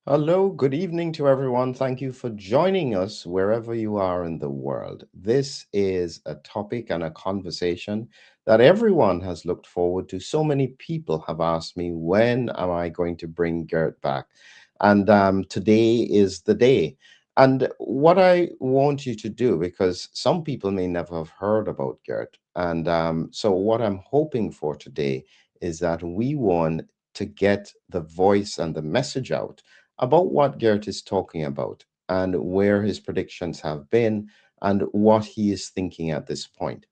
Hello, good evening to everyone. Thank you for joining us wherever you are in the world. This is a topic and a conversation that everyone has looked forward to. So many people have asked me, when am I going to bring Gert back? And today is the day. And what I want you to do, because some people may never have heard about Gert, and so what I'm hoping for today is that we want to get the voice and the message out about what Garrett is talking about and where his predictions have been and what he is thinking at this point.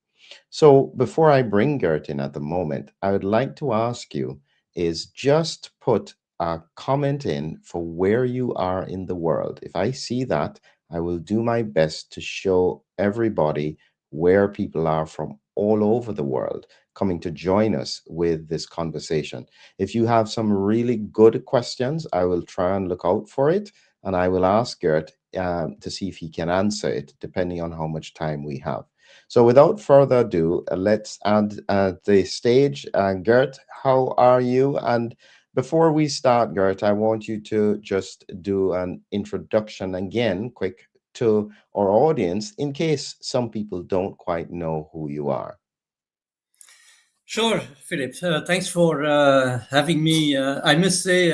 So before I bring Gert in at the moment, I would like to ask you is just put a comment in for where you are in the world. If I see that, I will do my best to show everybody where people are from all over the world coming to join us with this conversation. If you have some really good questions, I will try and look out for it and I will ask Gert to see if he can answer it, depending on how much time we have. So, without further ado, let's add the stage. Gert, how are you? And before we start, Gert, I want you to just do an introduction again, quick, to our audience, in case some people don't quite know who you are. Sure, Philip. Thanks for having me. I must say,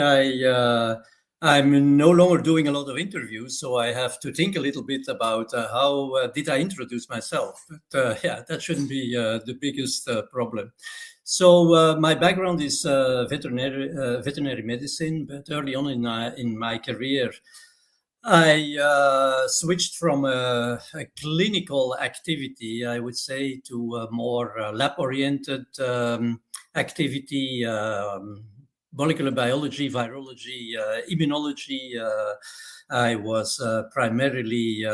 I'm no longer doing a lot of interviews, so I have to think a little bit about how did I introduce myself. But yeah, that shouldn't be the biggest problem. So my background is veterinary medicine, but early on in my career, I switched from a clinical activity, I would say, to a more lab-oriented activity, molecular biology, virology, immunology. I was primarily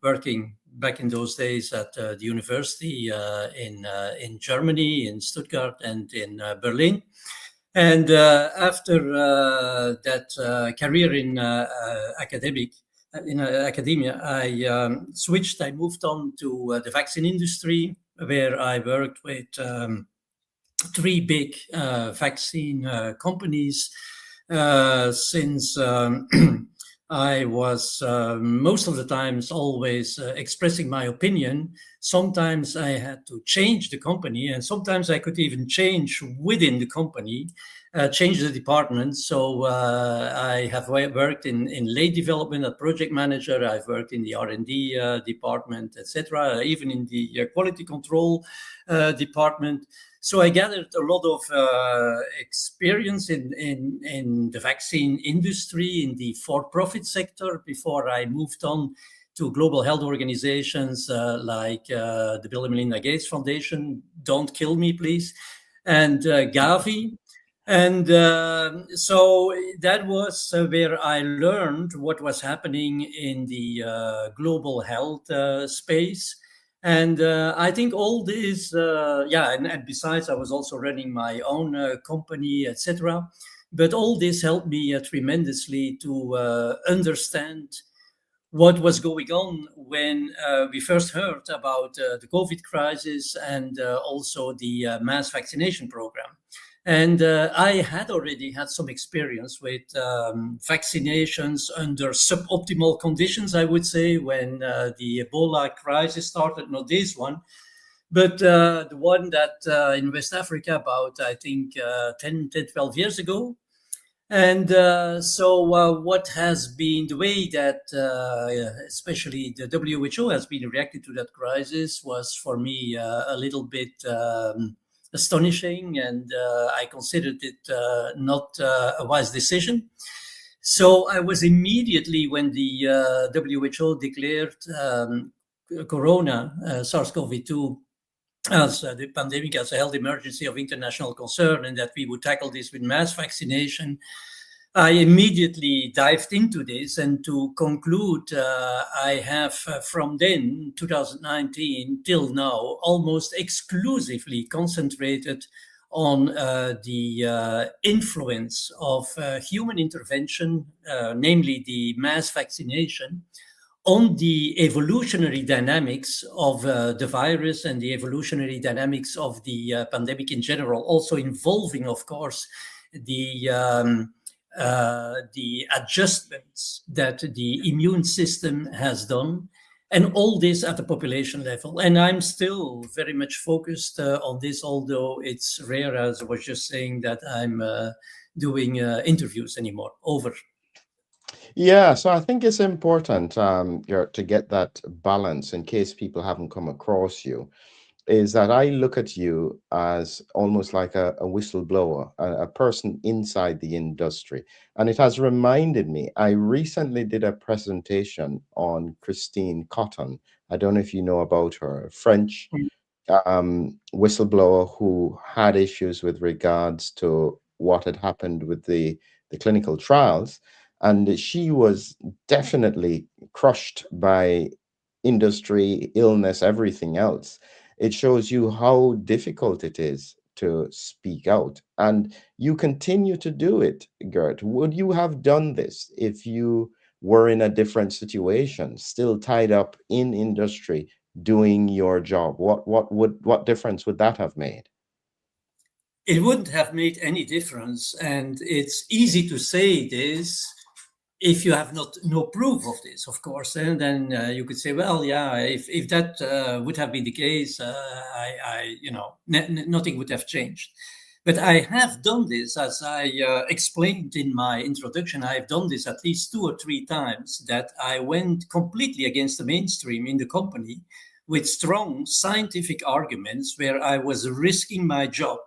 working back in those days at the university in Germany, in Stuttgart, and in Berlin. And after that career in academia, I switched. I moved on to the vaccine industry, where I worked with three big vaccine companies since I was most of the times always expressing my opinion. Sometimes I had to change the company, and sometimes I could even change within the company, change the department. So I have worked in late development as project manager. I've worked in the R&D department, etc., even in the quality control department. So I gathered a lot of experience in the vaccine industry, in the for-profit sector, before I moved on to global health organizations like the Bill and Melinda Gates Foundation, Don't Kill Me, Please, and Gavi. And so that was where I learned what was happening in the global health space. And I think all this, and besides, I was also running my own company, etc. But all this helped me tremendously to understand what was going on when we first heard about the COVID crisis and also the mass vaccination program. And I had already had some experience with vaccinations under suboptimal conditions, I would say, when the Ebola crisis started, not this one, but the one that in West Africa about, I think, 12 years ago. And what has been the way that, especially the WHO has been reacting to that crisis, was for me a little bit astonishing, and I considered it not a wise decision. So I was immediately, when the WHO declared Corona, SARS-CoV-2, as the pandemic as a health emergency of international concern, and that we would tackle this with mass vaccination, I immediately dived into this. And to conclude, I have from then, 2019, till now, almost exclusively concentrated on the influence of human intervention, namely the mass vaccination, on the evolutionary dynamics of the virus and the evolutionary dynamics of the pandemic in general, also involving, of course, the the adjustments that the immune system has done, and all this at the population level. And I'm still very much focused on this, although it's rare, as I was just saying, that I'm doing interviews anymore. Over. Yeah, so I think it's important to get that balance in case people haven't come across you. Is that I look at you as almost like a whistleblower, a person inside the industry. And it has reminded me, I recently did a presentation on Christine Cotton. I don't know if you know about her, French whistleblower who had issues with regards to what had happened with the clinical trials. And she was definitely crushed by industry, illness, everything else. It shows you how difficult it is to speak out. And you continue to do it, Gert. Would you have done this if you were in a different situation, still tied up in industry, doing your job? What difference would that have made? It wouldn't have made any difference. And it's easy to say this if you have not no proof of this, of course. And then you could say, well, yeah, if that would have been the case, nothing would have changed. But I have done this, as I explained in my introduction. I've done this at least 2 or 3 times, that I went completely against the mainstream in the company with strong scientific arguments where I was risking my job.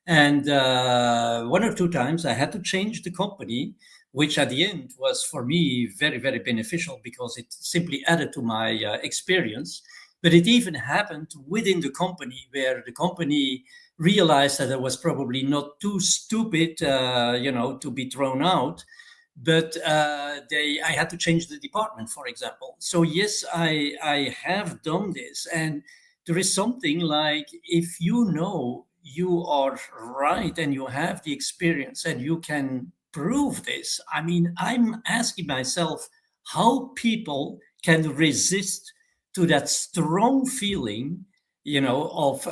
And 1 or 2 times I had to change the company, which at the end was for me very, very beneficial because it simply added to my experience. But it even happened within the company, where the company realized that I was probably not too stupid, to be thrown out. But I had to change the department, for example. So yes, I have done this, and there is something like, if you know you are right and you have the experience and you can prove this. I mean, I'm asking myself how people can resist to that strong feeling, of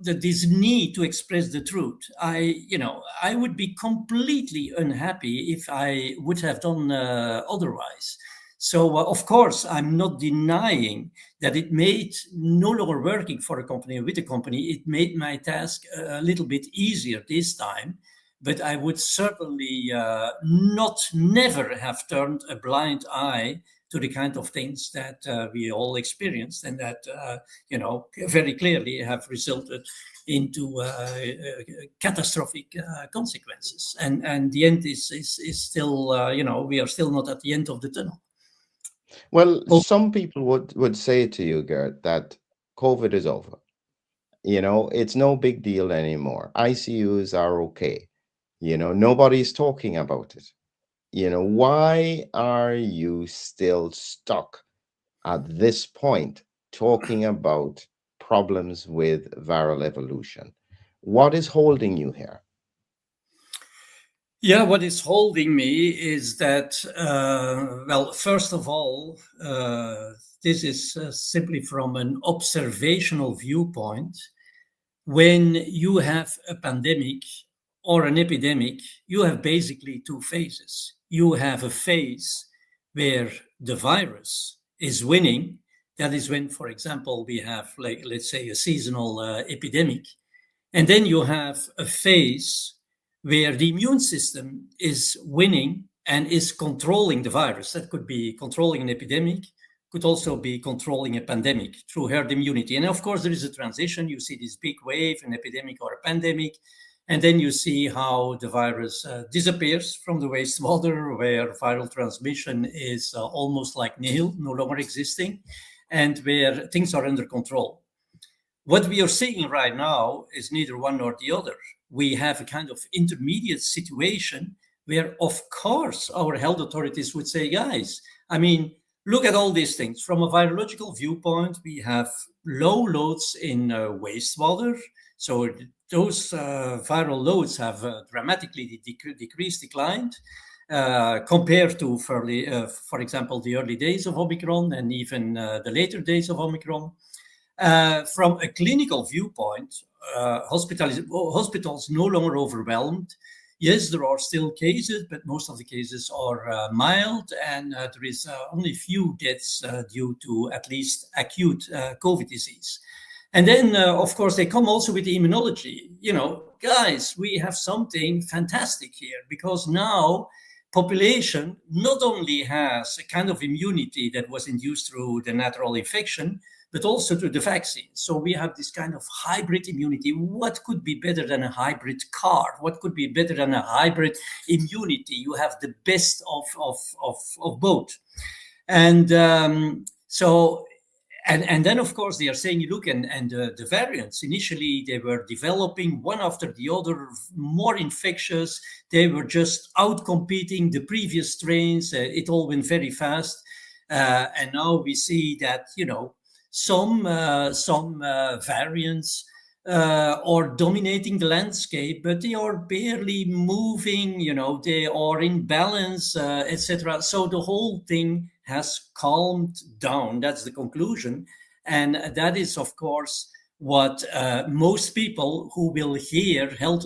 this need to express the truth. I would be completely unhappy if I would have done otherwise. So, of course, I'm not denying that it made no longer working for a company or with a company. It made my task a little bit easier this time. But I would certainly never have turned a blind eye to the kind of things that we all experienced, and that, very clearly have resulted into catastrophic consequences. And the end is still, we are still not at the end of the tunnel. Well, Oh, some people would say to you, Gert, that COVID is over. It's no big deal anymore. ICUs are okay. Nobody's talking about it. Why are you still stuck at this point talking about problems with viral evolution? What is holding you here? yeah, what is holding me is that, well, first of all, this is simply from an observational viewpoint. When you have a pandemic or an epidemic, you have basically 2 phases. You have a phase where the virus is winning. That is when, for example, we have, like, let's say, a seasonal epidemic. And then you have a phase where the immune system is winning and is controlling the virus. That could be controlling an epidemic, could also be controlling a pandemic through herd immunity. And of course, there is a transition. You see this big wave, an epidemic or a pandemic, and then you see how the virus disappears from the wastewater, where viral transmission is almost like nil, no longer existing, and where things are under control. What we are seeing right now is neither one nor the other. We have a kind of intermediate situation where, of course, our health authorities would say, guys, I mean, look at all these things. From a virological viewpoint, we have low loads in wastewater. So those viral loads have dramatically declined compared to, for example, the early days of Omicron and even the later days of Omicron. From a clinical viewpoint, hospitals no longer overwhelmed. Yes, there are still cases, but most of the cases are mild, and there is only few deaths due to at least acute COVID disease. And then, of course, they come also with the immunology. Guys, we have something fantastic here, because now population not only has a kind of immunity that was induced through the natural infection, but also through the vaccine. So we have this kind of hybrid immunity. What could be better than a hybrid car? What could be better than a hybrid immunity? You have the best of both. And so and then, of course, they are saying, look, and the variants, initially, they were developing one after the other, more infectious. They were just outcompeting the previous strains. It all went very fast. And now we see that, some variants are dominating the landscape, but they are barely moving, they are in balance, etc. So the whole thing has calmed down. That's the conclusion. And that is, of course, what most people who will hear public health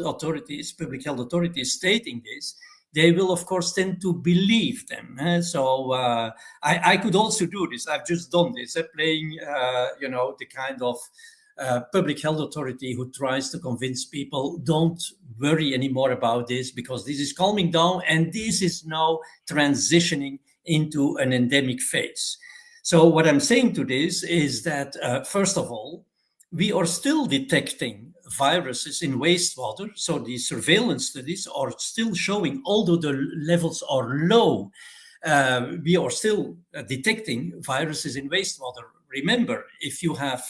authorities stating this, they will, of course, tend to believe them. So I could also do this. I've just done this, playing, the kind of public health authority who tries to convince people, don't worry anymore about this, because this is calming down and this is now transitioning into an endemic phase. So what I'm saying to this is that, first of all, we are still detecting viruses in wastewater. So the surveillance studies are still showing, although the levels are low, we are still detecting viruses in wastewater. Remember, if you have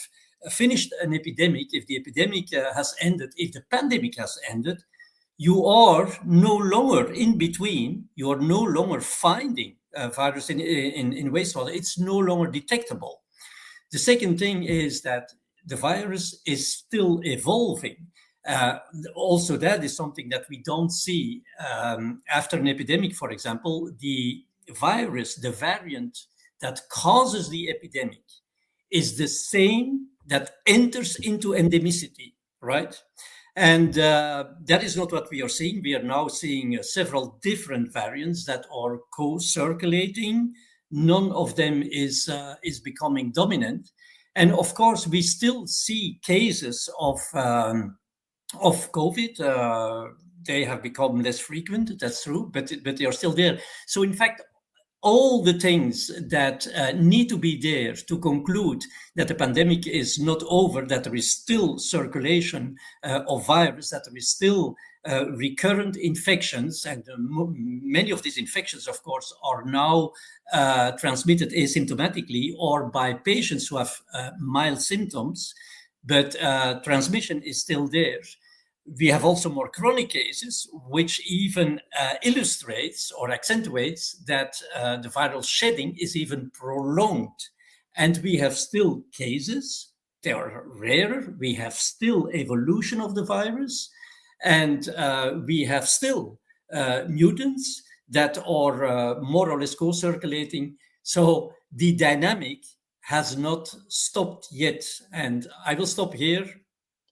finished an epidemic, if the epidemic has ended, if the pandemic has ended, you are no longer in between, you are no longer finding virus in wastewater. It's no longer detectable. The second thing is that the virus is still evolving. Also, that is something that we don't see after an epidemic, for example. The virus, the variant that causes the epidemic, is the same that enters into endemicity, right? And that is not what we are seeing. We are now seeing several different variants that are co-circulating. None of them is becoming dominant. And of course, we still see cases of COVID. They have become less frequent, that's true, but they are still there. So in fact, all the things that need to be there to conclude that the pandemic is not over, that there is still circulation of virus, that there is still recurrent infections, and many of these infections, of course, are now transmitted asymptomatically or by patients who have mild symptoms, but transmission is still there. We have also more chronic cases, which even illustrates or accentuates that the viral shedding is even prolonged. And we have still cases, they are rarer, we have still evolution of the virus, and we have still mutants that are more or less co-circulating. So the dynamic has not stopped yet. And I will stop here.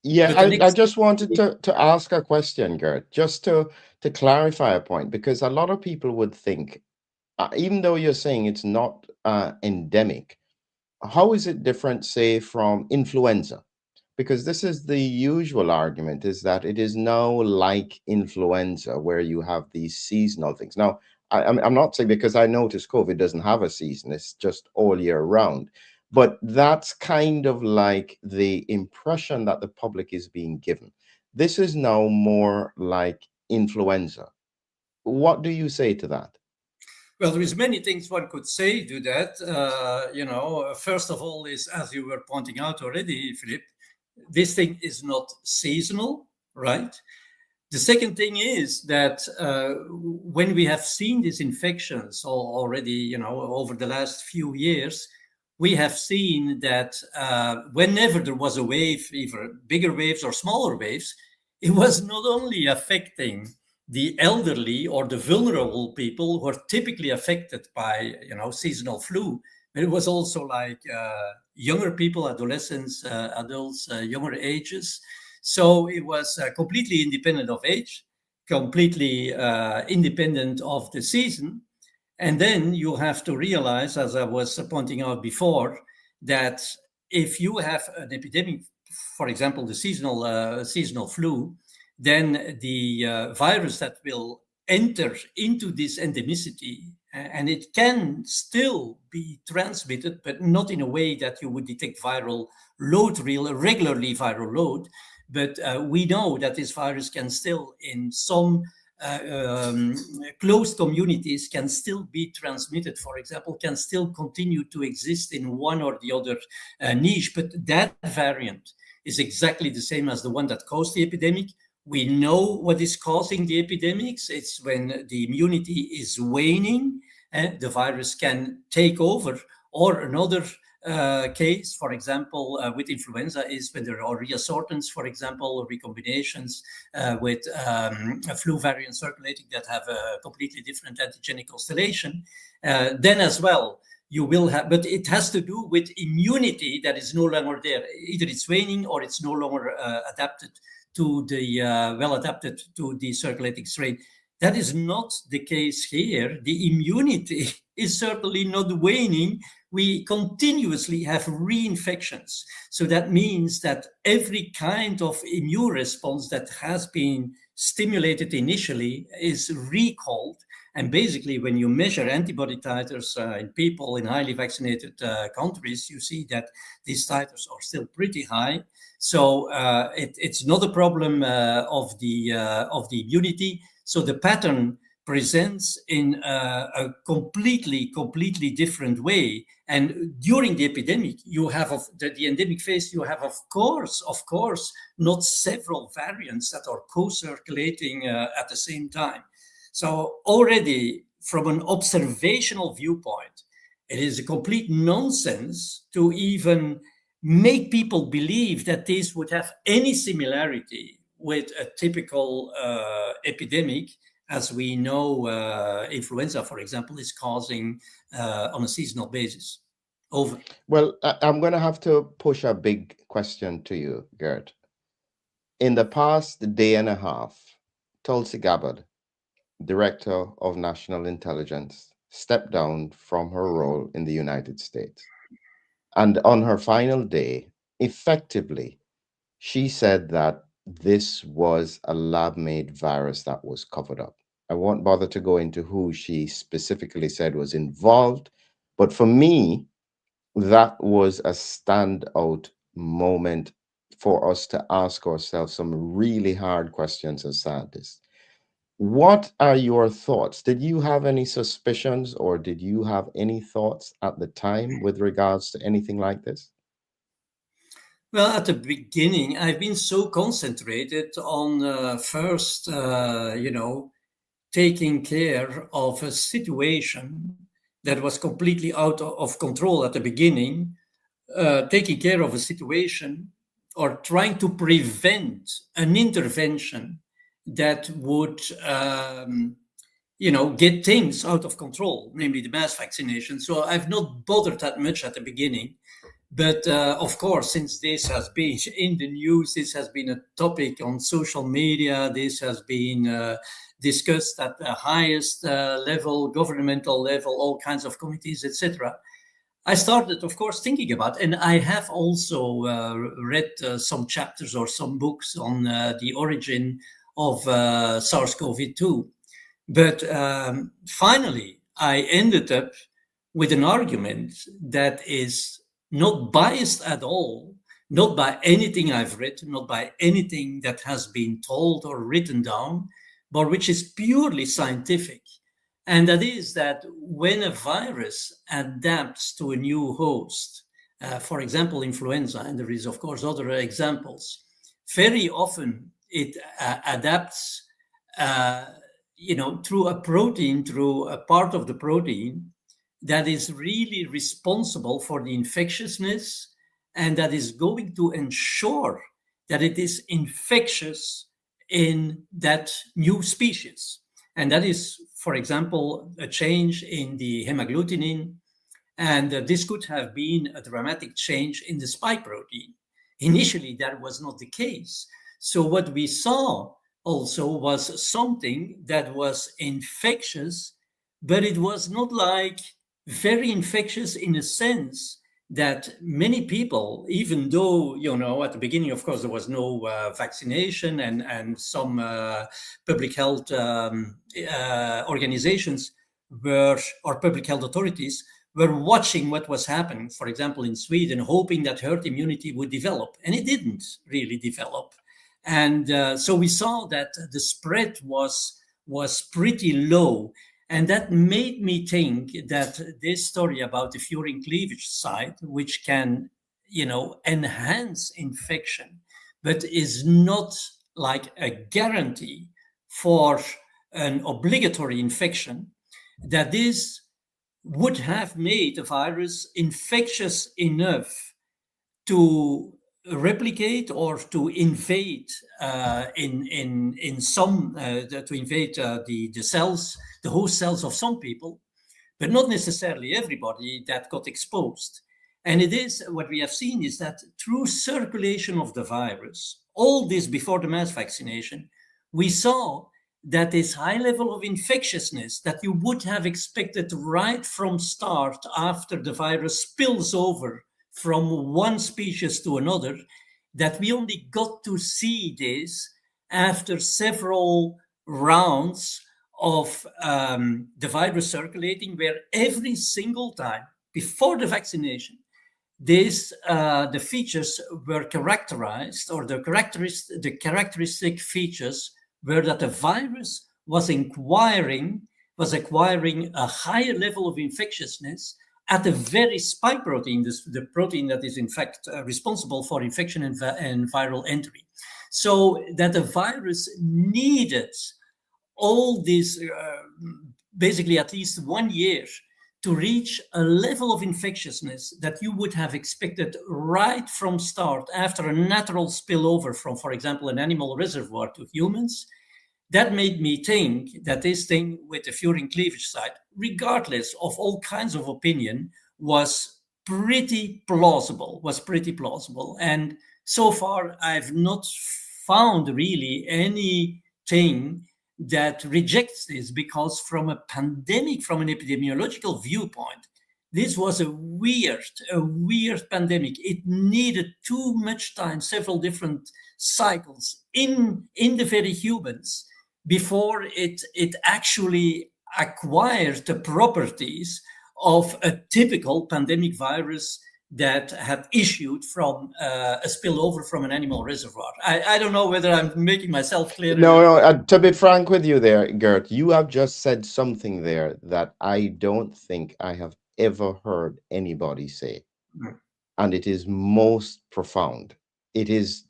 Yeah, But the I next just wanted to ask a question, Gert, just to clarify a point, because a lot of people would think, even though you're saying it's not endemic, how is it different, say, from influenza? Because this is the usual argument, is that it is now like influenza, where you have these seasonal things. Now, I'm not saying, because I notice COVID doesn't have a season, it's just all year round. But that's kind of like the impression that the public is being given. This is now more like influenza. What do you say to that? Well, there is many things one could say to that. First of all, is, as you were pointing out already, Philip, this thing is not seasonal, right? The second thing is that when we have seen these infections already, over the last few years, we have seen that whenever there was a wave, either bigger waves or smaller waves, it was not only affecting the elderly or the vulnerable people who are typically affected by, seasonal flu, but it was also like younger people, adolescents, adults, younger ages. So it was completely independent of age. completely independent of the season. And then you have to realize, as I was pointing out before, that if you have an epidemic, for example, the seasonal flu, then the virus that will enter into this endemicity, and it can still be transmitted, but not in a way that you would detect viral load, regularly viral load. But we know that this virus can still, in some closed communities, can still be transmitted, for example, can still continue to exist in one or the other niche. But that variant is exactly the same as the one that caused the epidemic. We know what is causing the epidemics. It's when the immunity is waning, the virus can take over. Or another case, for example, with influenza, is when there are reassortants, for example, or recombinations with a flu variant circulating that have a completely different antigenic constellation. Then as well, you will have, but it has to do with immunity that is no longer there. Either it's waning or it's no longer adapted to the well adapted to the circulating strain. That is not the case here. The immunity is certainly not waning. We continuously have reinfections. So that means that every kind of immune response that has been stimulated initially is recalled. And basically, when you measure antibody titers in people in highly vaccinated countries, you see that these titers are still pretty high. So it's not a problem of the immunity. So the pattern presents in a completely different way. And during the epidemic, you have the endemic phase, you have, of course, not several variants that are co-circulating at the same time. So already from an observational viewpoint, it is a complete nonsense to even make people believe that this would have any similarity with a typical epidemic, as we know influenza, for example, is causing on a seasonal basis. Over. Well, I'm going to have to push a big question to you, Gert. In the past day and a half, Tulsi Gabbard, Director of National Intelligence, stepped down from her role in the United States. And on her final day, effectively, she said that this was a lab-made virus that was covered up. I won't bother to go into who she specifically said was involved, but for me, that was a standout moment for us to ask ourselves some really hard questions as scientists. What are your thoughts? Did you have any suspicions or did you have any thoughts at the time with regards to anything like this? Well, at the beginning, I've been so concentrated on first, taking care of a situation that was completely out of control at the beginning, taking care of a situation or trying to prevent an intervention that would, get things out of control, namely the mass vaccination. So I've not bothered that much at the beginning. But of course, since this has been in the news, this has been a topic on social media, this has been discussed at the highest level, governmental level, all kinds of committees, etc. I started, of course, thinking about, and I have also read some chapters or some books on the origin of SARS-CoV-2. But finally, I ended up with an argument that is not biased at all, not by anything I've read, not by anything that has been told or written down, but which is purely scientific. And that is that when a virus adapts to a new host, for example, influenza, and there is, of course, other examples, very often it adapts, through a protein, through a part of the protein that is really responsible for the infectiousness and that is going to ensure that it is infectious in that new species. And that is, for example, a change in the hemagglutinin. And this could have been a dramatic change in the spike protein. Initially, that was not the case. So what we saw also was something that was infectious, but it was not like very infectious in a sense that many people, even though, at the beginning, of course, there was no vaccination, and some public health organizations or public health authorities were watching what was happening, for example, in Sweden, hoping that herd immunity would develop. And it didn't really develop. And so we saw that the spread was pretty low. And that made me think that this story about the furin cleavage site, which can, enhance infection, but is not like a guarantee for an obligatory infection, that this would have made the virus infectious enough to replicate or to invade in some to invade the cells, the host cells of some people, but not necessarily everybody that got exposed. And it is what we have seen is that through circulation of the virus, all this before the mass vaccination, we saw that this high level of infectiousness that you would have expected right from start after the virus spills over from one species to another, that we only got to see this after several rounds of the virus circulating, where every single time before the vaccination, the features were characterized, or the characteristic features were that the virus was acquiring a higher level of infectiousness at the very spike protein, the protein that is in fact responsible for infection and viral entry. So that the virus needed all this, basically at least 1 year, to reach a level of infectiousness that you would have expected right from start after a natural spillover from, for example, an animal reservoir to humans. That made me think that this thing with the furin cleavage site, regardless of all kinds of opinion, was pretty plausible. And so far, I've not found really anything that rejects this, because from an epidemiological viewpoint, this was a weird pandemic. It needed too much time, several different cycles in the very humans, before it actually acquired the properties of a typical pandemic virus that had issued from a spillover from an animal reservoir. I don't know whether I'm making myself clear. No. To be frank with you there, Gert, you have just said something there that I don't think I have ever heard anybody say. And it is most profound. It is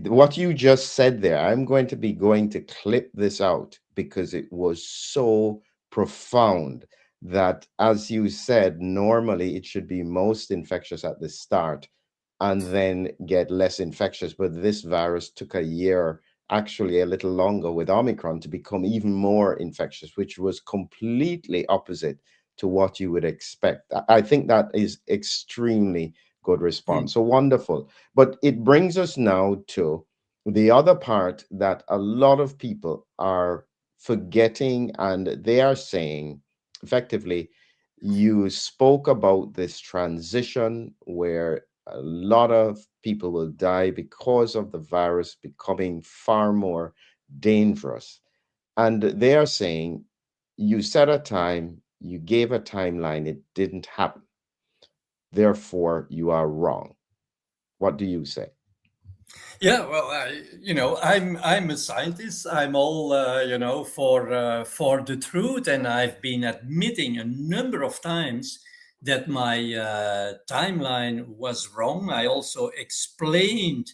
what you just said there. I'm going to clip this out because it was so profound that, as you said, normally it should be most infectious at the start and then get less infectious. But this virus took a year, actually a little longer with Omicron, to become even more infectious, which was completely opposite to what you would expect. I think that is extremely good response. So wonderful. But it brings us now to the other part that a lot of people are forgetting, and they are saying, effectively, you spoke about this transition where a lot of people will die because of the virus becoming far more dangerous. And they are saying, you set a time, you gave a timeline, it didn't happen. Therefore, you are wrong. What do you say? Yeah, well, I'm a scientist. I'm all for the truth, and I've been admitting a number of times that my timeline was wrong. I also explained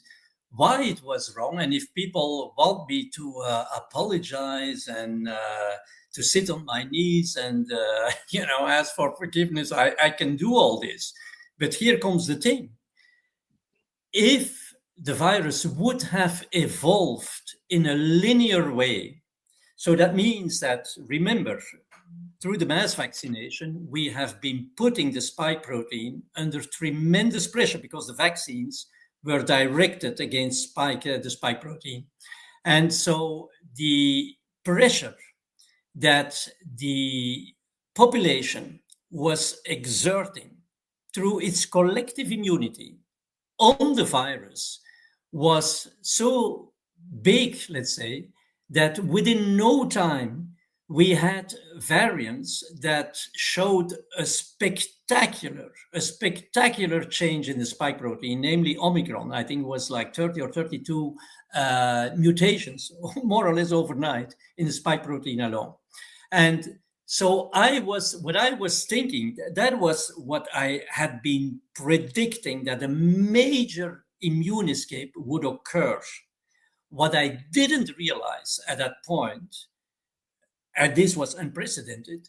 why it was wrong, and if people want me to apologize and to sit on my knees and ask for forgiveness, I can do all this. But here comes the thing: if the virus would have evolved in a linear way, so that means that, remember, through the mass vaccination, we have been putting the spike protein under tremendous pressure because the vaccines were directed against the spike protein. And so the pressure that the population was exerting through its collective immunity on the virus was so big, let's say, that within no time we had variants that showed a spectacular change in the spike protein, namely Omicron. I think it was like 30 or 32 mutations, more or less overnight, in the spike protein alone. And so what I was thinking, that was what I had been predicting, that a major immune escape would occur. What I didn't realize at that point, and this was unprecedented,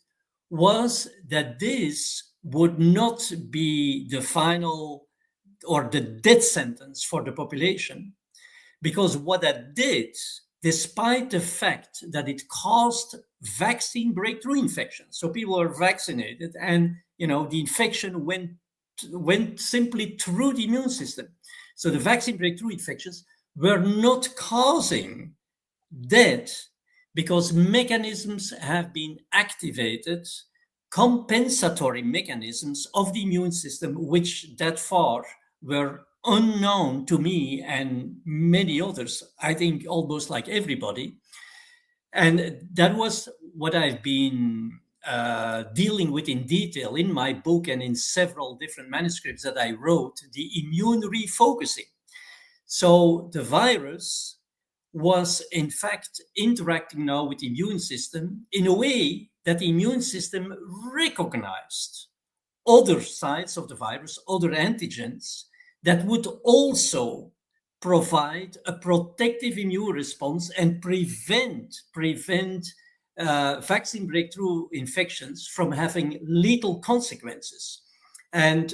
was that this would not be the final or the death sentence for the population, because what that did, despite the fact that it caused vaccine breakthrough infections, so people were vaccinated and the infection went simply through the immune system. So the vaccine breakthrough infections were not causing death because mechanisms have been activated, compensatory mechanisms of the immune system, which that far were unknown to me and many others, I think almost like everybody. And that was what I've been dealing with in detail in my book and in several different manuscripts that I wrote, the immune refocusing. So the virus was in fact interacting now with the immune system in a way that the immune system recognized other sides of the virus, other antigens that would also provide a protective immune response and prevent vaccine breakthrough infections from having lethal consequences. And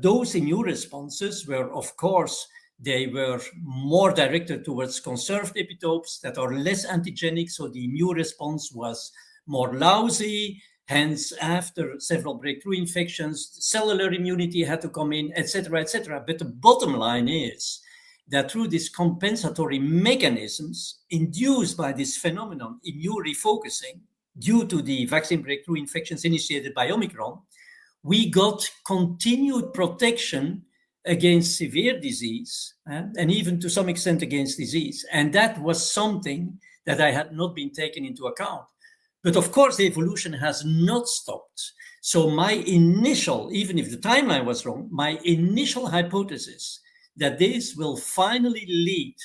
those immune responses were, of course, they were more directed towards conserved epitopes that are less antigenic, so the immune response was more lousy. Hence, after several breakthrough infections, cellular immunity had to come in, etc., etc. But the bottom line is that through these compensatory mechanisms induced by this phenomenon, immune refocusing, due to the vaccine breakthrough infections initiated by Omicron, we got continued protection against severe disease, and even to some extent against disease. And that was something that I had not been taken into account. But of course, the evolution has not stopped. So my initial, even if the timeline was wrong, my initial hypothesis that this will finally lead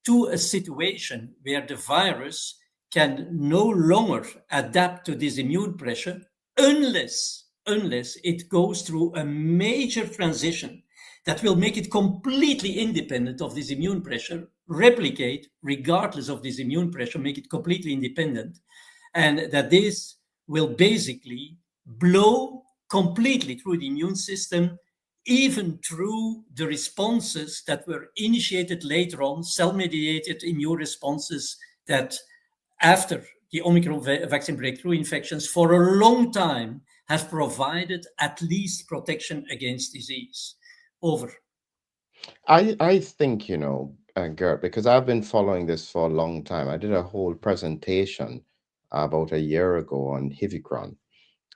to a situation where the virus can no longer adapt to this immune pressure unless it goes through a major transition that will make it completely independent of this immune pressure, replicate regardless of this immune pressure, make it completely independent, and that this will basically blow completely through the immune system, even through the responses that were initiated later on, cell-mediated immune responses that after the Omicron vaccine breakthrough infections for a long time have provided at least protection against disease. Over. I think, Gert, because I've been following this for a long time. I did a whole presentation about a year ago on Hivicron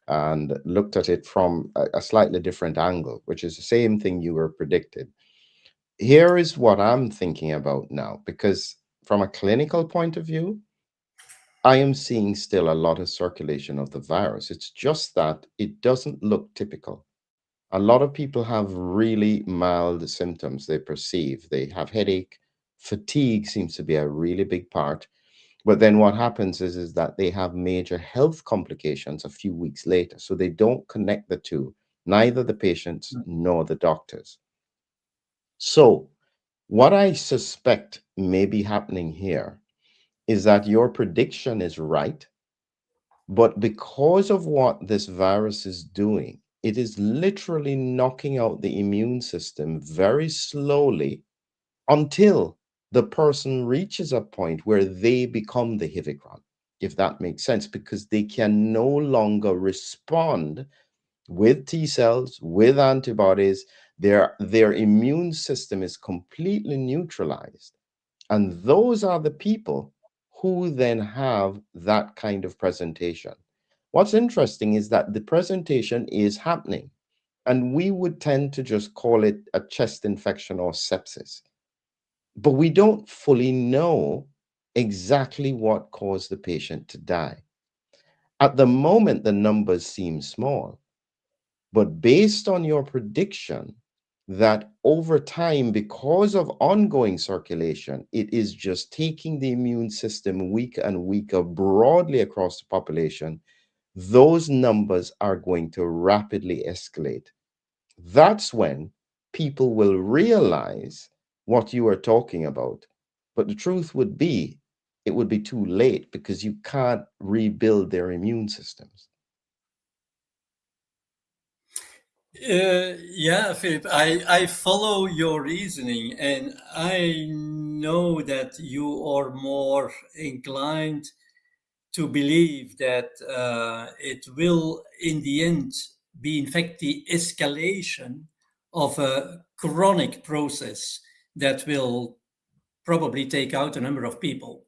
and looked at it from a slightly different angle, which is the same thing you were predicted. Here is what I'm thinking about now, because from a clinical point of view, I am seeing still a lot of circulation of the virus. It's just that it doesn't look typical. A lot of people have really mild symptoms they perceive. They have headache, fatigue seems to be a really big part. But then what happens is that they have major health complications a few weeks later. So they don't connect the two, neither the patients nor the doctors. So what I suspect may be happening here is that your prediction is right. But because of what this virus is doing, it is literally knocking out the immune system very slowly until the person reaches a point where they become the Hivicron, if that makes sense, because they can no longer respond with T cells, with antibodies. Their immune system is completely neutralized. And those are the people who then have that kind of presentation. What's interesting is that the presentation is happening, and we would tend to just call it a chest infection or sepsis. But we don't fully know exactly what caused the patient to die. At the moment, the numbers seem small, but based on your prediction that over time, because of ongoing circulation, it is just taking the immune system weaker and weaker broadly across the population, those numbers are going to rapidly escalate. That's when people will realize what you are talking about. But the truth would be, it would be too late because you can't rebuild their immune systems. Yeah, Philip, I follow your reasoning, and I know that you are more inclined to believe that it will, in the end, be in fact the escalation of a chronic process that will probably take out a number of people.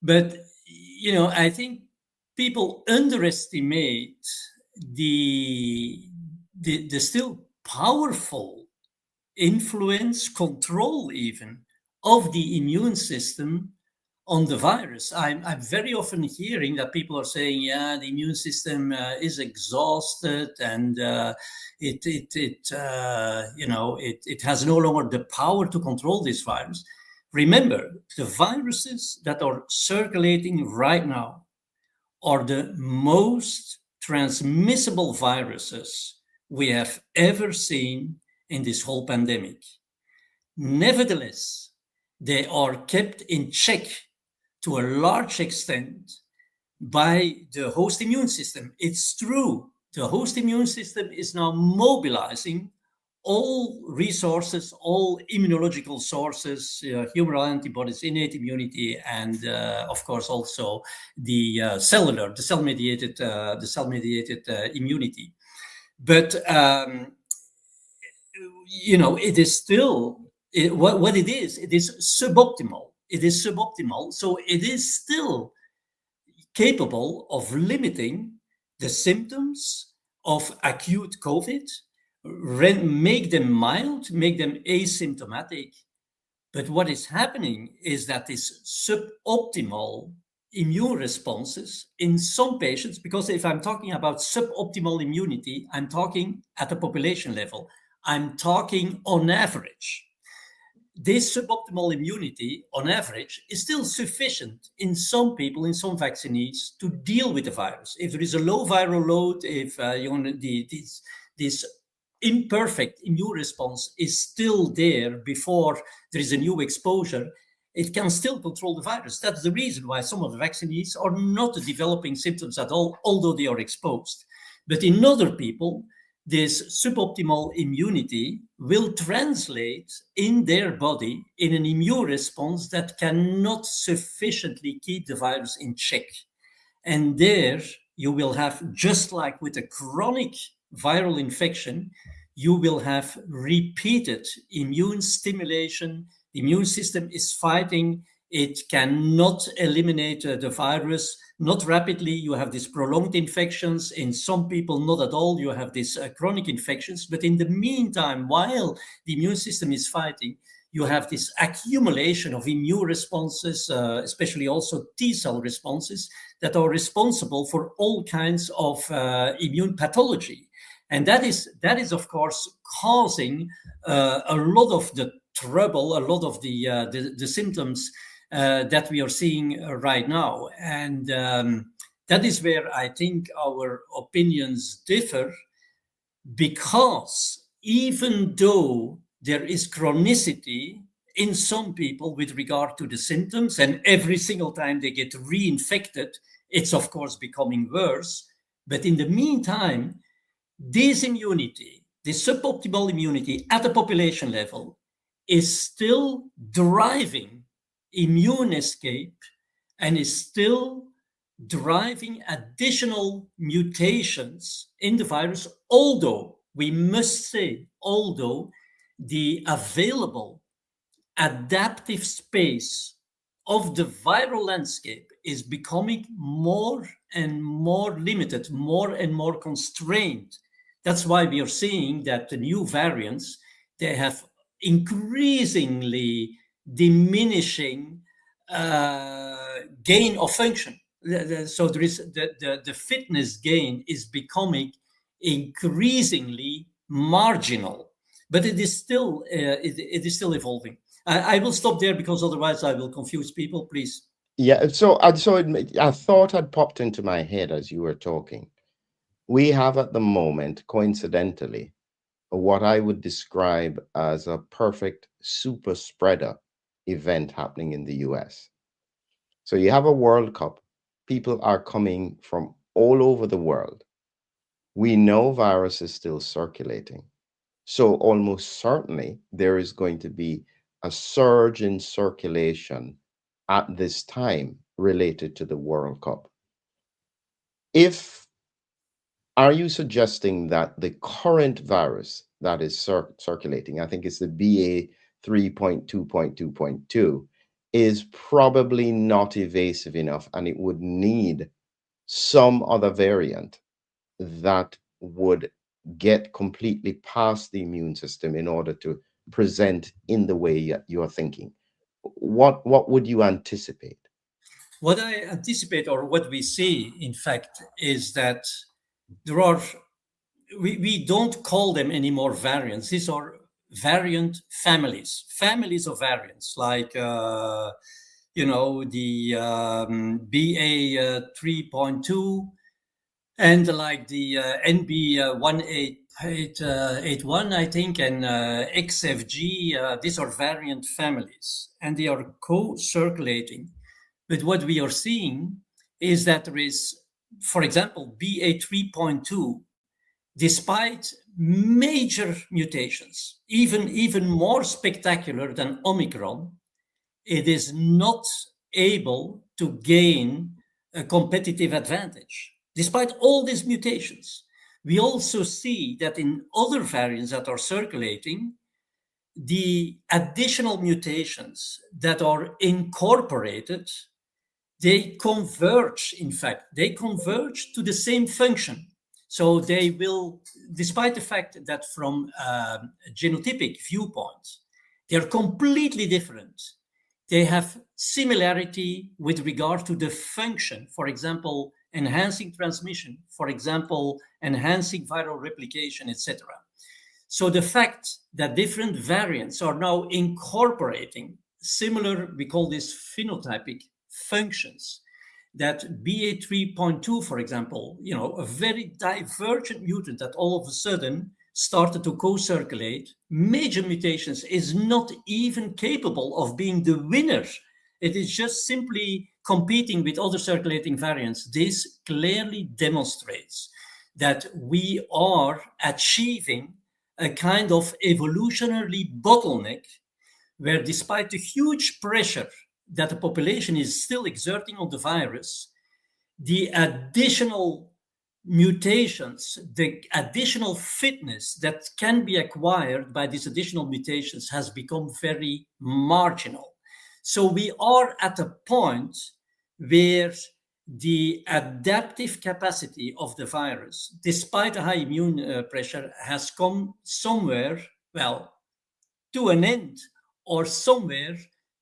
But, I think people underestimate the, the still powerful influence, control even, of the immune system on the virus. I'm very often hearing that people are saying, yeah, the immune system is exhausted, and it has no longer the power to control this virus. Remember, the viruses that are circulating right now are the most transmissible viruses we have ever seen in this whole pandemic. Nevertheless, they are kept in check to a large extent by the host immune system. It's true, the host immune system is now mobilizing all resources, all immunological sources, humoral antibodies, innate immunity, and of course also the cellular, the cell-mediated immunity. But it is still what it is. It is suboptimal. It is suboptimal. So it is still capable of limiting the symptoms of acute COVID, make them mild, make them asymptomatic. But what is happening is that this suboptimal immune responses in some patients, because if I'm talking about suboptimal immunity, I'm talking at the population level, I'm talking on average. This suboptimal immunity, on average, is still sufficient in some people, in some vaccinees, to deal with the virus. If there is a low viral load, if this imperfect immune response is still there before there is a new exposure, it can still control the virus. That's the reason why some of the vaccinees are not developing symptoms at all, although they are exposed. But in other people, this suboptimal immunity will translate in their body in an immune response that cannot sufficiently keep the virus in check. And there you will have, just like with a chronic viral infection, you will have repeated immune stimulation. The immune system is fighting. It cannot eliminate the virus, not rapidly. You have these prolonged infections. In some people, not at all. You have these chronic infections. But in the meantime, while the immune system is fighting, you have this accumulation of immune responses, especially also T-cell responses, that are responsible for all kinds of immune pathology. And that is, of course, causing a lot of the trouble, a lot of the symptoms that we are seeing right now. And that is where I think our opinions differ, because even though there is chronicity in some people with regard to the symptoms, and every single time they get reinfected, it's of course becoming worse. But in the meantime, this immunity, this suboptimal immunity at the population level, is still driving immune escape and is still driving additional mutations in the virus, although we must say, although the available adaptive space of the viral landscape is becoming more and more limited, more and more constrained. That's why we are seeing that the new variants, they have increasingly diminishing gain of function. So there is the fitness gain is becoming increasingly marginal, but it is still it is still evolving. I will stop there because otherwise I will confuse people. Please. Yeah, a thought had popped into my head as you were talking. We have at the moment, coincidentally, what I would describe as a perfect super spreader event happening in the US. So you have a World Cup. People are coming from all over the world. We know virus is still circulating. So almost certainly there is going to be a surge in circulation at this time related to the World Cup. If Are you suggesting that the current virus that is circulating, I think it's the BA 3.2.2.2, is probably not evasive enough and it would need some other variant that would get completely past the immune system in order to present in the way you're thinking? What would you anticipate? What I anticipate, or what we see, in fact, is that there are, we don't call them anymore variants. These are variant families of variants, like, the BA 3.2 and like the NB 18881, I think, and XFG. These are variant families, and they are co-circulating. But what we are seeing is that there is, for example, BA 3.2, despite major mutations, even more spectacular than Omicron, it is not able to gain a competitive advantage. Despite all these mutations, we also see that in other variants that are circulating, the additional mutations that are incorporated, they converge, in fact, they converge to the same function. So they will, despite the fact that from a genotypic viewpoint, they're completely different. They have similarity with regard to the function, for example, enhancing transmission, for example, enhancing viral replication, etc. So the fact that different variants are now incorporating similar, we call this phenotypic functions, that BA 3.2, for example, a very divergent mutant that all of a sudden started to co-circulate, major mutations, is not even capable of being the winner. It is just simply competing with other circulating variants. This clearly demonstrates that we are achieving a kind of evolutionary bottleneck where, despite the huge pressure that the population is still exerting on the virus, the additional mutations, the additional fitness that can be acquired by these additional mutations has become very marginal. So we are at a point where the adaptive capacity of the virus, despite a high immune pressure, has come somewhere, well, to an end, or somewhere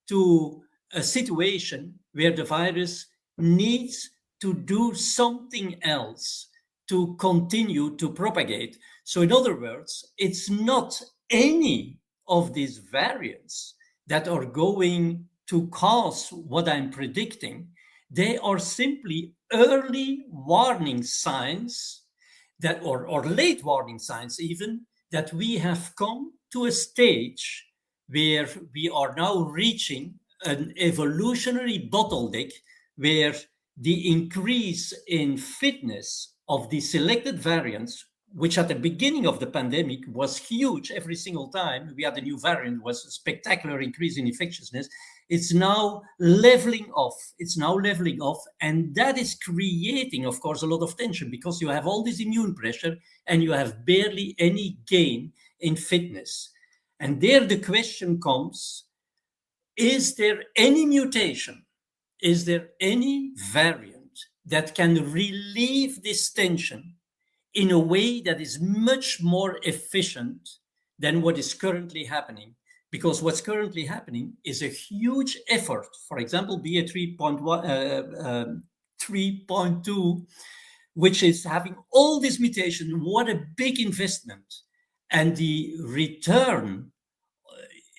to a situation where the virus needs to do something else to continue to propagate. So in other words, it's not any of these variants that are going to cause what I'm predicting. They are simply early warning signs that, or late warning signs even, that we have come to a stage where we are now reaching an evolutionary bottleneck where the increase in fitness of the selected variants, which at the beginning of the pandemic was huge every single time we had a new variant, was a spectacular increase in infectiousness. It's now leveling off. And that is creating, of course, a lot of tension because you have all this immune pressure and you have barely any gain in fitness. And there the question comes, is there any mutation? Is there any variant that can relieve this tension in a way that is much more efficient than what is currently happening? Because what's currently happening is a huge effort. For example, BA 3.2, which is having all this mutation. What a big investment. And the return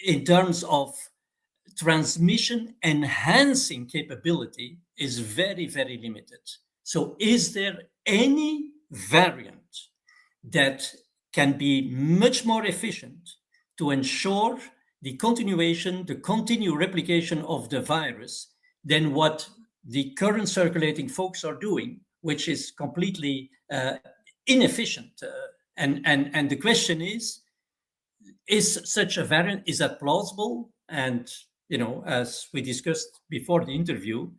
in terms of transmission enhancing capability is very, very limited. So is there any variant that can be much more efficient to ensure the continuation, the continued replication of the virus than what the current circulating folks are doing, which is completely inefficient? And the question is such a variant, is that plausible? And, as we discussed before the interview,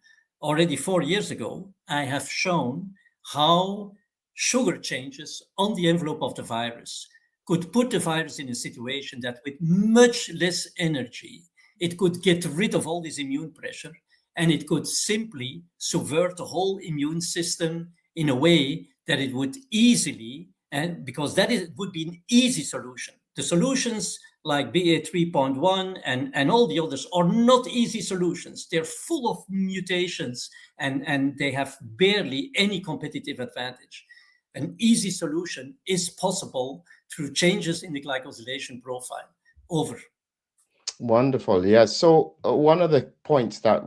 already 4 years ago, I have shown how sugar changes on the envelope of the virus could put the virus in a situation that with much less energy, it could get rid of all this immune pressure, and it could simply subvert the whole immune system in a way that it would easily, and because would be an easy solution. The solutions like BA 3.1 and all the others are not easy solutions. They're full of mutations and they have barely any competitive advantage. An easy solution is possible through changes in the glycosylation profile. Over. Wonderful. Yeah. So one of the points that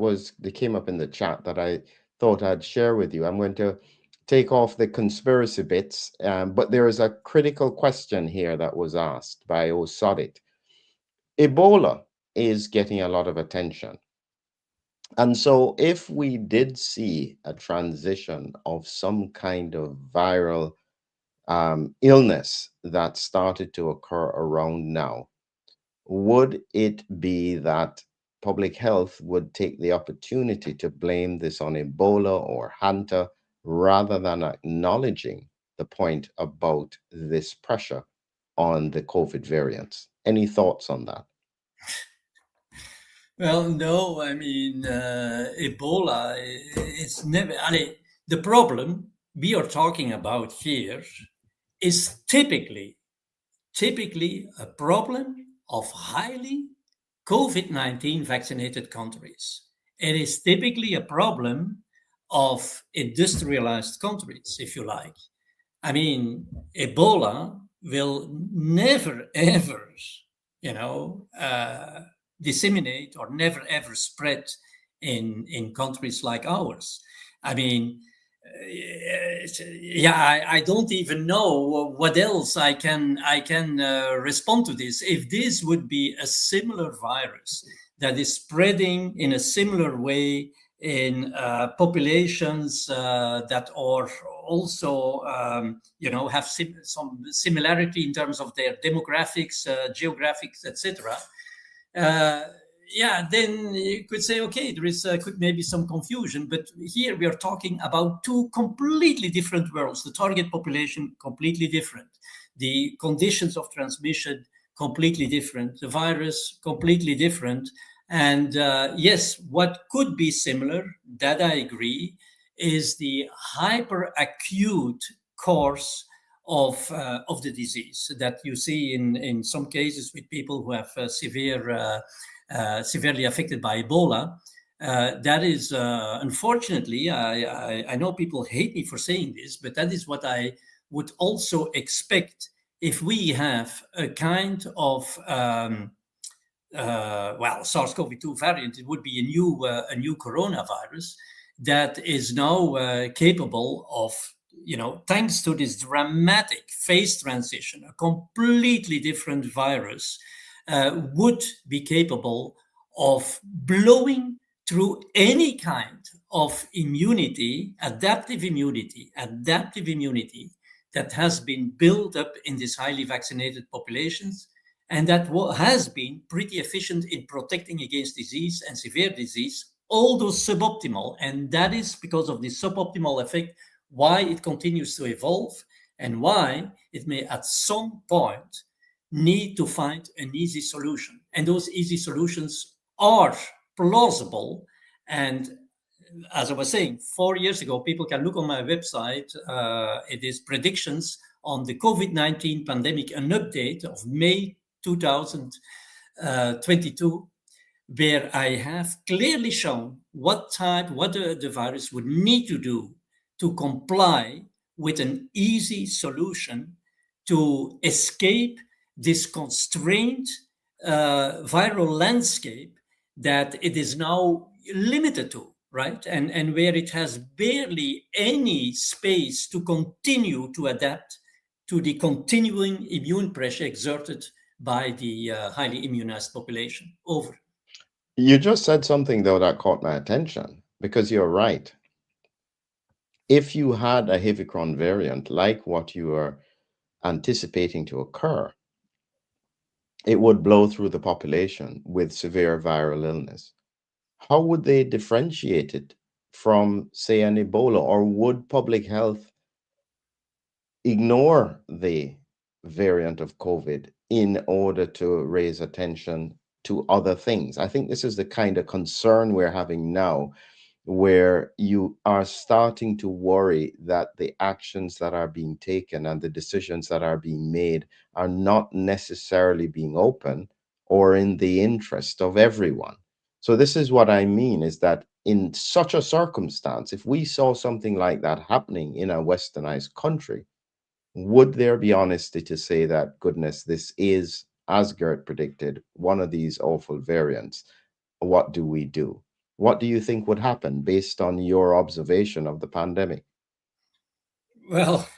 came up in the chat that I thought I'd share with you, I'm going to take off the conspiracy bits, but there is a critical question here that was asked by Osodit. Ebola is getting a lot of attention. And so if we did see a transition of some kind of viral illness that started to occur around now, would it be that public health would take the opportunity to blame this on Ebola or Hanta rather than acknowledging the point about this pressure on the COVID variants? Any thoughts on that? Well, no, I mean, Ebola is never, the problem we are talking about here is typically a problem of highly COVID-19 vaccinated countries. It is typically a problem of industrialized countries, if you like. I mean, Ebola will never, ever, disseminate or never, ever spread in countries like ours. I mean, I don't even know what else I can respond to this. If this would be a similar virus that is spreading in a similar way in populations that are also, have some similarity in terms of their demographics, geographics, etc. Then you could say, okay, there is could maybe some confusion, but here we are talking about two completely different worlds. The target population, completely different. The conditions of transmission, completely different. The virus, completely different. And yes, what could be similar, that I agree, is the hyperacute course of the disease that you see in some cases with people who have severely affected by Ebola. That is, unfortunately, I know people hate me for saying this, but that is what I would also expect if we have a kind of SARS-CoV-2 variant. It would be a new coronavirus that is now capable of, thanks to this dramatic phase transition, a completely different virus would be capable of blowing through any kind of immunity, adaptive immunity that has been built up in these highly vaccinated populations, and that has been pretty efficient in protecting against disease and severe disease, although suboptimal. And that is because of the suboptimal effect why it continues to evolve and why it may at some point need to find an easy solution. And those easy solutions are plausible. And as I was saying, 4 years ago, people can look on my website. It is predictions on the COVID-19 pandemic, an update of May 2022, where I have clearly shown what the virus would need to do to comply with an easy solution to escape this constrained viral landscape that it is now limited to, right? And where it has barely any space to continue to adapt to the continuing immune pressure exerted by the highly immunized population. Over. You just said something, though, that caught my attention because you're right. If you had a Hivicron variant like what you are anticipating to occur, it would blow through the population with severe viral illness. How would they differentiate it from, say, an Ebola? Or would public health ignore the variant of COVID in order to raise attention to other things? I think this is the kind of concern we're having now, where you are starting to worry that the actions that are being taken and the decisions that are being made are not necessarily being open or in the interest of everyone. So this is what I mean, is that in such a circumstance, if we saw something like that happening in a westernized country, would there be honesty to say that, goodness, this is, as Gert predicted, one of these awful variants? What do we do? What do you think would happen based on your observation of the pandemic? Well,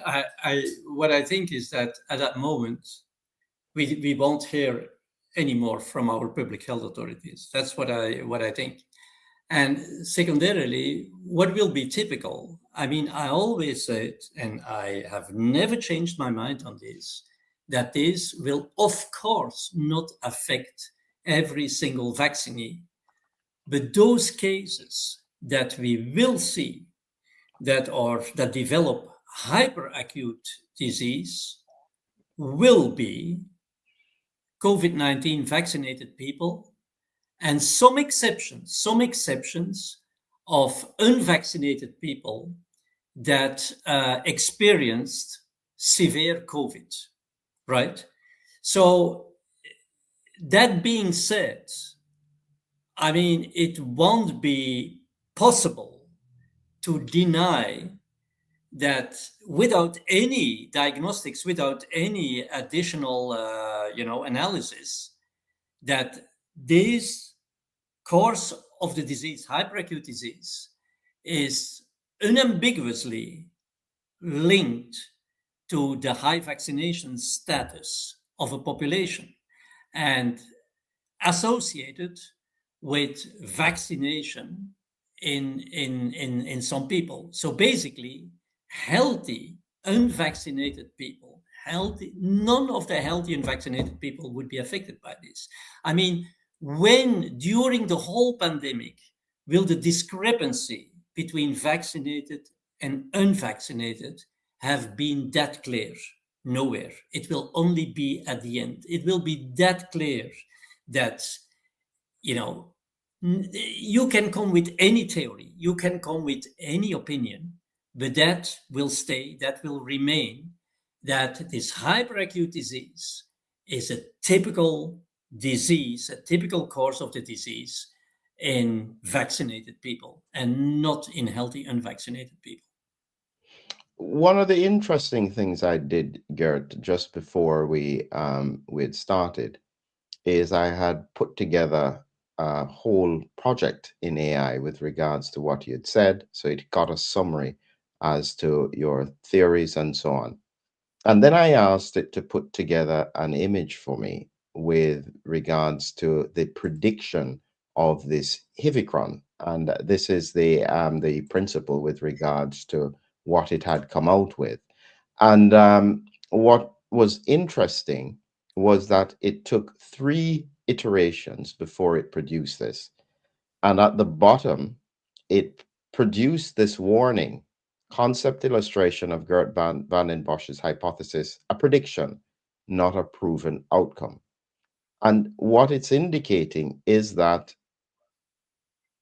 what I think is that at that moment, we won't hear anymore from our public health authorities. That's what I think. And secondarily, what will be typical? I mean, I always said, and I have never changed my mind on this, that this will, of course, not affect every single vaccinee. But those cases that we will see that develop hyperacute disease will be COVID-19 vaccinated people, and some exceptions of unvaccinated people that experienced severe COVID, right? So that being said, I mean, it won't be possible to deny that without any diagnostics, without any additional, analysis, that this course of the disease, hyperacute disease, is unambiguously linked to the high vaccination status of a population and associated with vaccination in some people. So basically, healthy, unvaccinated people, none of the healthy unvaccinated people would be affected by this. I mean, when during the whole pandemic will the discrepancy between vaccinated and unvaccinated have been that clear? Nowhere. It will only be at the end. It will be that clear that, you know, you can come with any theory, you can come with any opinion, but that will stay, that will remain, that this hyperacute disease is a typical disease, a typical course of the disease in vaccinated people and not in healthy unvaccinated people. One of the interesting things I did, Gert, just before we had started, is I had put together a whole project in AI with regards to what you had said. So it got a summary as to your theories and so on. And then I asked it to put together an image for me with regards to the prediction of this Hivicron. And this is the principle with regards to what it had come out with. And what was interesting was that it took 3 iterations before it produced this. And at the bottom, it produced this warning: concept illustration of Geert Vanden Bosche's hypothesis, a prediction, not a proven outcome. And what it's indicating is that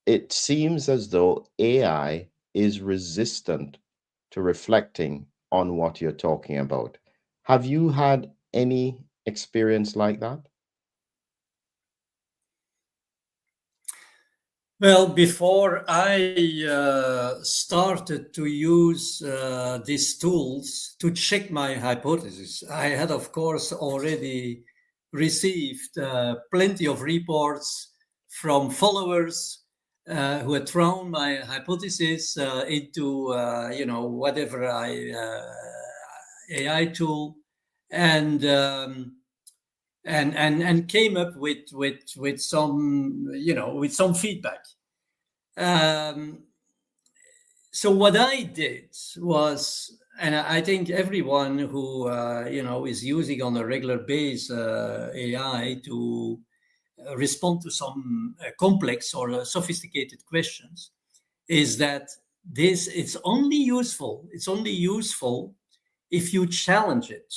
it seems as though AI is resistant to reflecting on what you're talking about. Have you had any experience like that? Well, before I started to use these tools to check my hypothesis, I had, of course, already received plenty of reports from followers who had thrown my hypothesis into, whatever AI tool, and and came up with some, with some feedback. Um, so what I did was, and I think everyone who is using on a regular basis AI to respond to some complex or sophisticated questions, is that this it's only useful. It's only useful if you challenge it,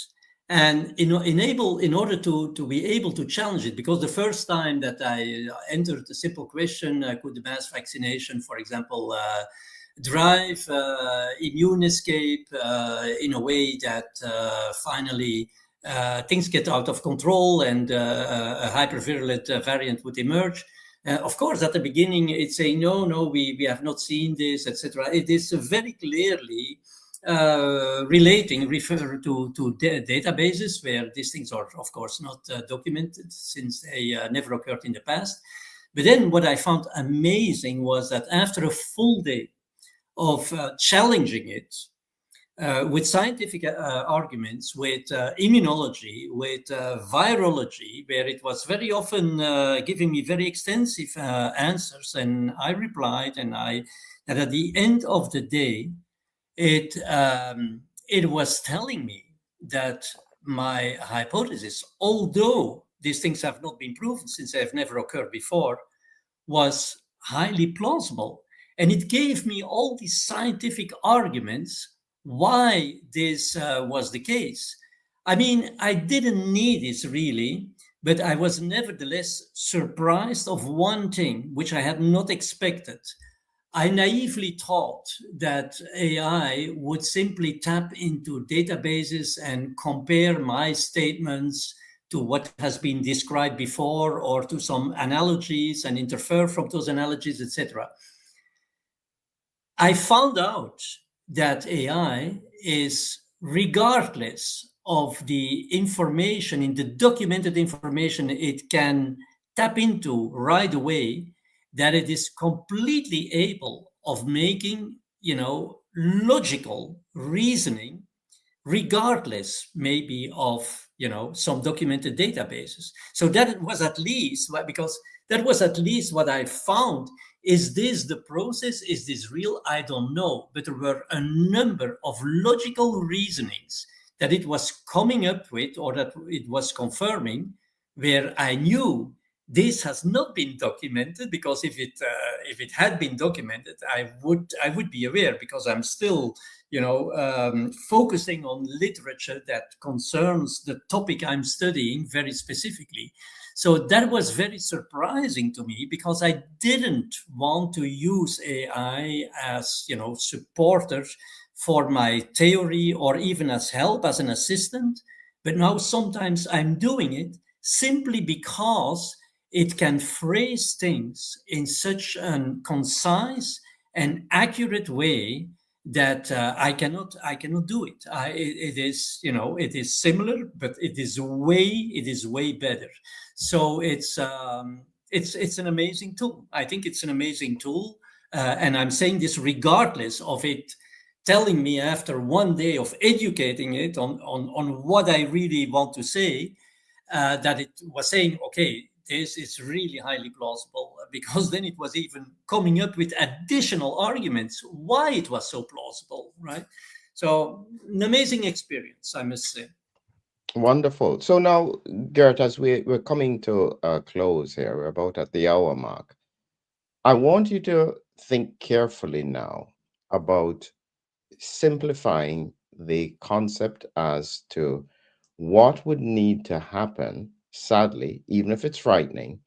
and in order to be able to challenge it, because the first time that I entered a simple question, could the mass vaccination, for example, drive immune escape in a way that finally things get out of control and a hypervirulent variant would emerge. Of course, at the beginning, it's saying, no, no, we have not seen this, etc. It is very clearly refer to databases where these things are, of course, not documented since they never occurred in the past. But then what I found amazing was that after a full day of challenging it with scientific arguments, with immunology, with virology, where it was very often giving me very extensive answers, and I replied, and at the end of the day, it was telling me that my hypothesis, although these things have not been proven since they have never occurred before, was highly plausible. And it gave me all these scientific arguments why this was the case. I mean, I didn't need this really, but I was nevertheless surprised of one thing which I had not expected. I naively thought that AI would simply tap into databases and compare my statements to what has been described before or to some analogies and interfere from those analogies, etc. I found out that AI is, regardless of the information, in the documented information it can tap into right away, that it is completely able of making, logical reasoning, regardless maybe of, some documented databases. So that was at least, because that was at least what I found. Is this the process? Is this real? I don't know. But there were a number of logical reasonings that it was coming up with, or that it was confirming, where I knew this has not been documented, because if it had been documented, I would be aware, because I'm still focusing on literature that concerns the topic I'm studying very specifically. So that was very surprising to me, because I didn't want to use AI as, supporters for my theory, or even as help, as an assistant. But now sometimes I'm doing it simply because it can phrase things in such a concise and accurate way that I cannot do it. It is, it is similar, but it is way better. So it's an amazing tool. I think it's an amazing tool, and I'm saying this regardless of it telling me, after one day of educating it on what I really want to say, that it was saying, okay, this is really highly plausible, because then it was even coming up with additional arguments why it was so plausible, right? So, an amazing experience, I must say. Wonderful. So now, Gert, as we're coming to a close here, we're about at the hour mark. I want you to think carefully now about simplifying the concept as to what would need to happen, sadly, even if it's frightening,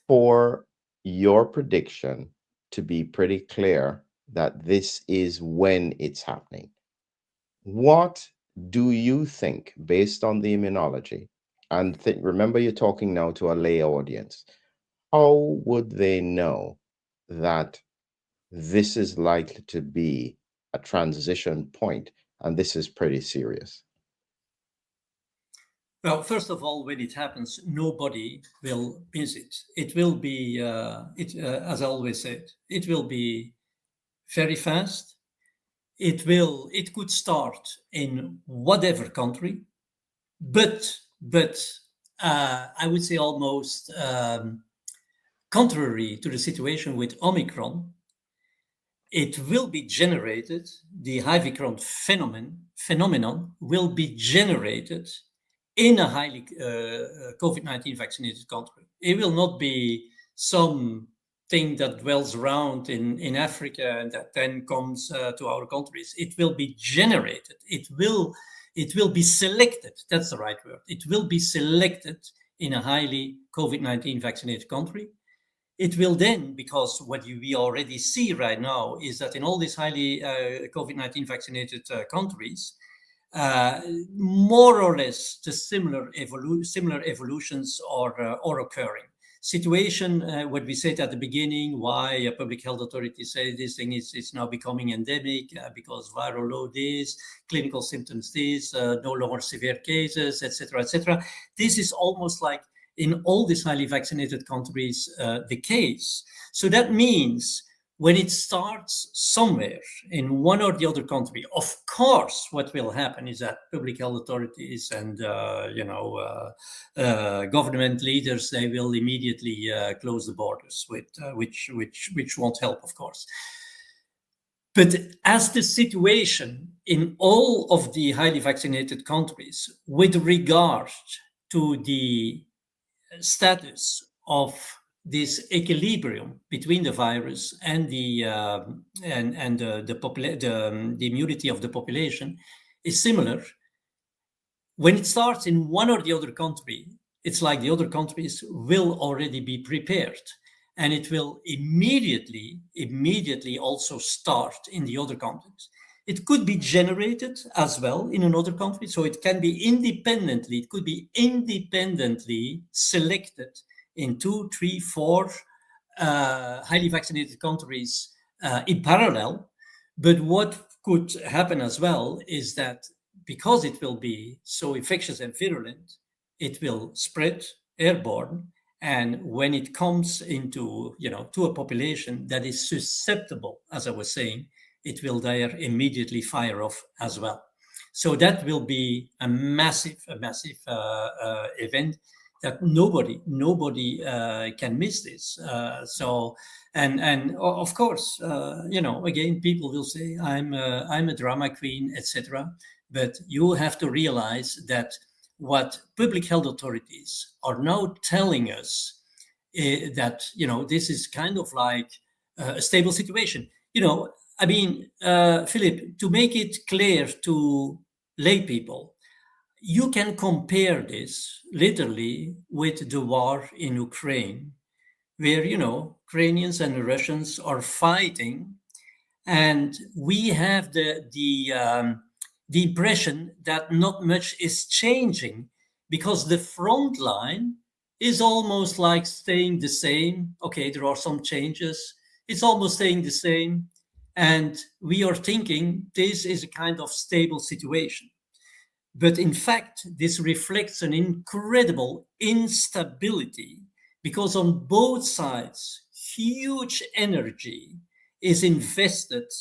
for your prediction to be pretty clear that this is when it's happening. What do you think, based on the immunology, and remember you're talking now to a lay audience, how would they know that this is likely to be a transition point and this is pretty serious? Well, first of all, when it happens, nobody will miss it. It will be, as I always said, it will be very fast. It could start in whatever country, but I would say almost contrary to the situation with Omicron, it will be generated, the Omicron phenomenon will be generated in a highly COVID-19 vaccinated country. It will not be some thing that dwells around in Africa and that then comes to our countries. It will be generated. It will be selected. That's the right word. It will be selected in a highly COVID-19 vaccinated country. It will then, because what we already see right now is that in all these highly COVID-19 vaccinated countries, more or less the similar evolutions are occurring. Situation, what we said at the beginning, why public health authorities say this thing is now becoming endemic because viral load is, clinical symptoms this, no longer severe cases, etc., etc. This is almost like in all these highly vaccinated countries the case. So that means when it starts somewhere in one or the other country, of course, what will happen is that public health authorities and government leaders, they will immediately close the borders, which won't help, of course. But as the situation in all of the highly vaccinated countries with regard to the status of this equilibrium between the virus and the immunity of the population is similar. When it starts in one or the other country, it's like the other countries will already be prepared, and it will immediately also start in the other countries. It could be generated as well in another country, so it can be independently. It could be independently selected in 2, 3, 4 highly vaccinated countries in parallel. But what could happen as well is that because it will be so infectious and virulent, it will spread airborne. And when it comes into, to a population that is susceptible, as I was saying, it will there immediately fire off as well. So that will be a massive event that nobody can miss this. And of course, again, people will say I'm a drama queen, etc. But you have to realize that what public health authorities are now telling us that this is kind of like a stable situation. Philip, to make it clear to lay people, you can compare this literally with the war in Ukraine, where, Ukrainians and the Russians are fighting, and we have the impression that not much is changing because the front line is almost like staying the same. Okay, there are some changes. It's almost staying the same. And we are thinking this is a kind of stable situation. But in fact, this reflects an incredible instability because on both sides, huge energy is invested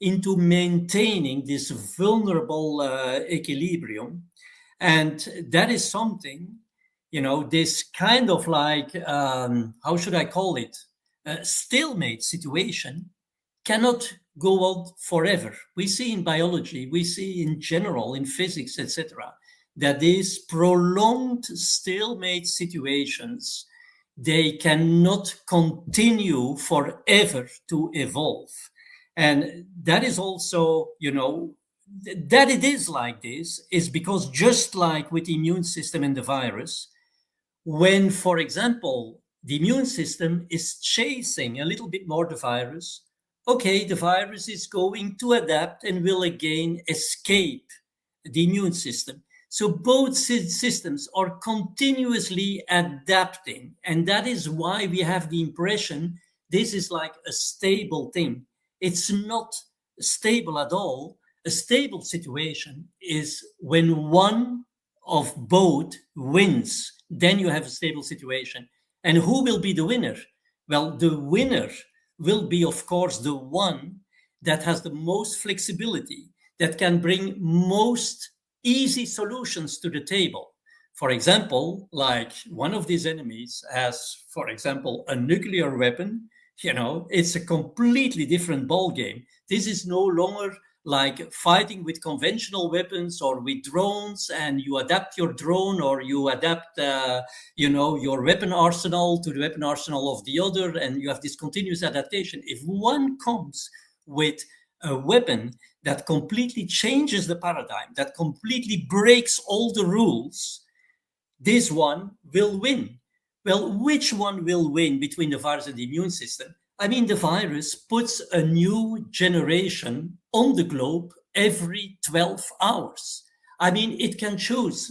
into maintaining this vulnerable equilibrium. And that is something, this kind of like, how should I call it, stalemate situation cannot go on forever. We see in biology, we see in general, in physics, etc., that these prolonged stalemate situations, they cannot continue forever to evolve. And that is also, that it is like this is because just like with the immune system and the virus, when, for example, the immune system is chasing a little bit more the virus. Okay, the virus is going to adapt and will again escape the immune system. So both systems are continuously adapting. And that is why we have the impression this is like a stable thing. It's not stable at all. A stable situation is when one of both wins. Then you have a stable situation. And who will be the winner? Well, the winner will be, of course, the one that has the most flexibility, that can bring most easy solutions to the table. For example, like one of these enemies has, for example, a nuclear weapon. It's a completely different ball game. This is no longer like fighting with conventional weapons or with drones, and you adapt your drone or you adapt your weapon arsenal to the weapon arsenal of the other, and you have this continuous adaptation. If one comes with a weapon that completely changes the paradigm, that completely breaks all the rules, this one will win. Well, which one will win between the virus and the immune system? I mean, the virus puts a new generation on the globe every 12 hours. I mean, it can choose,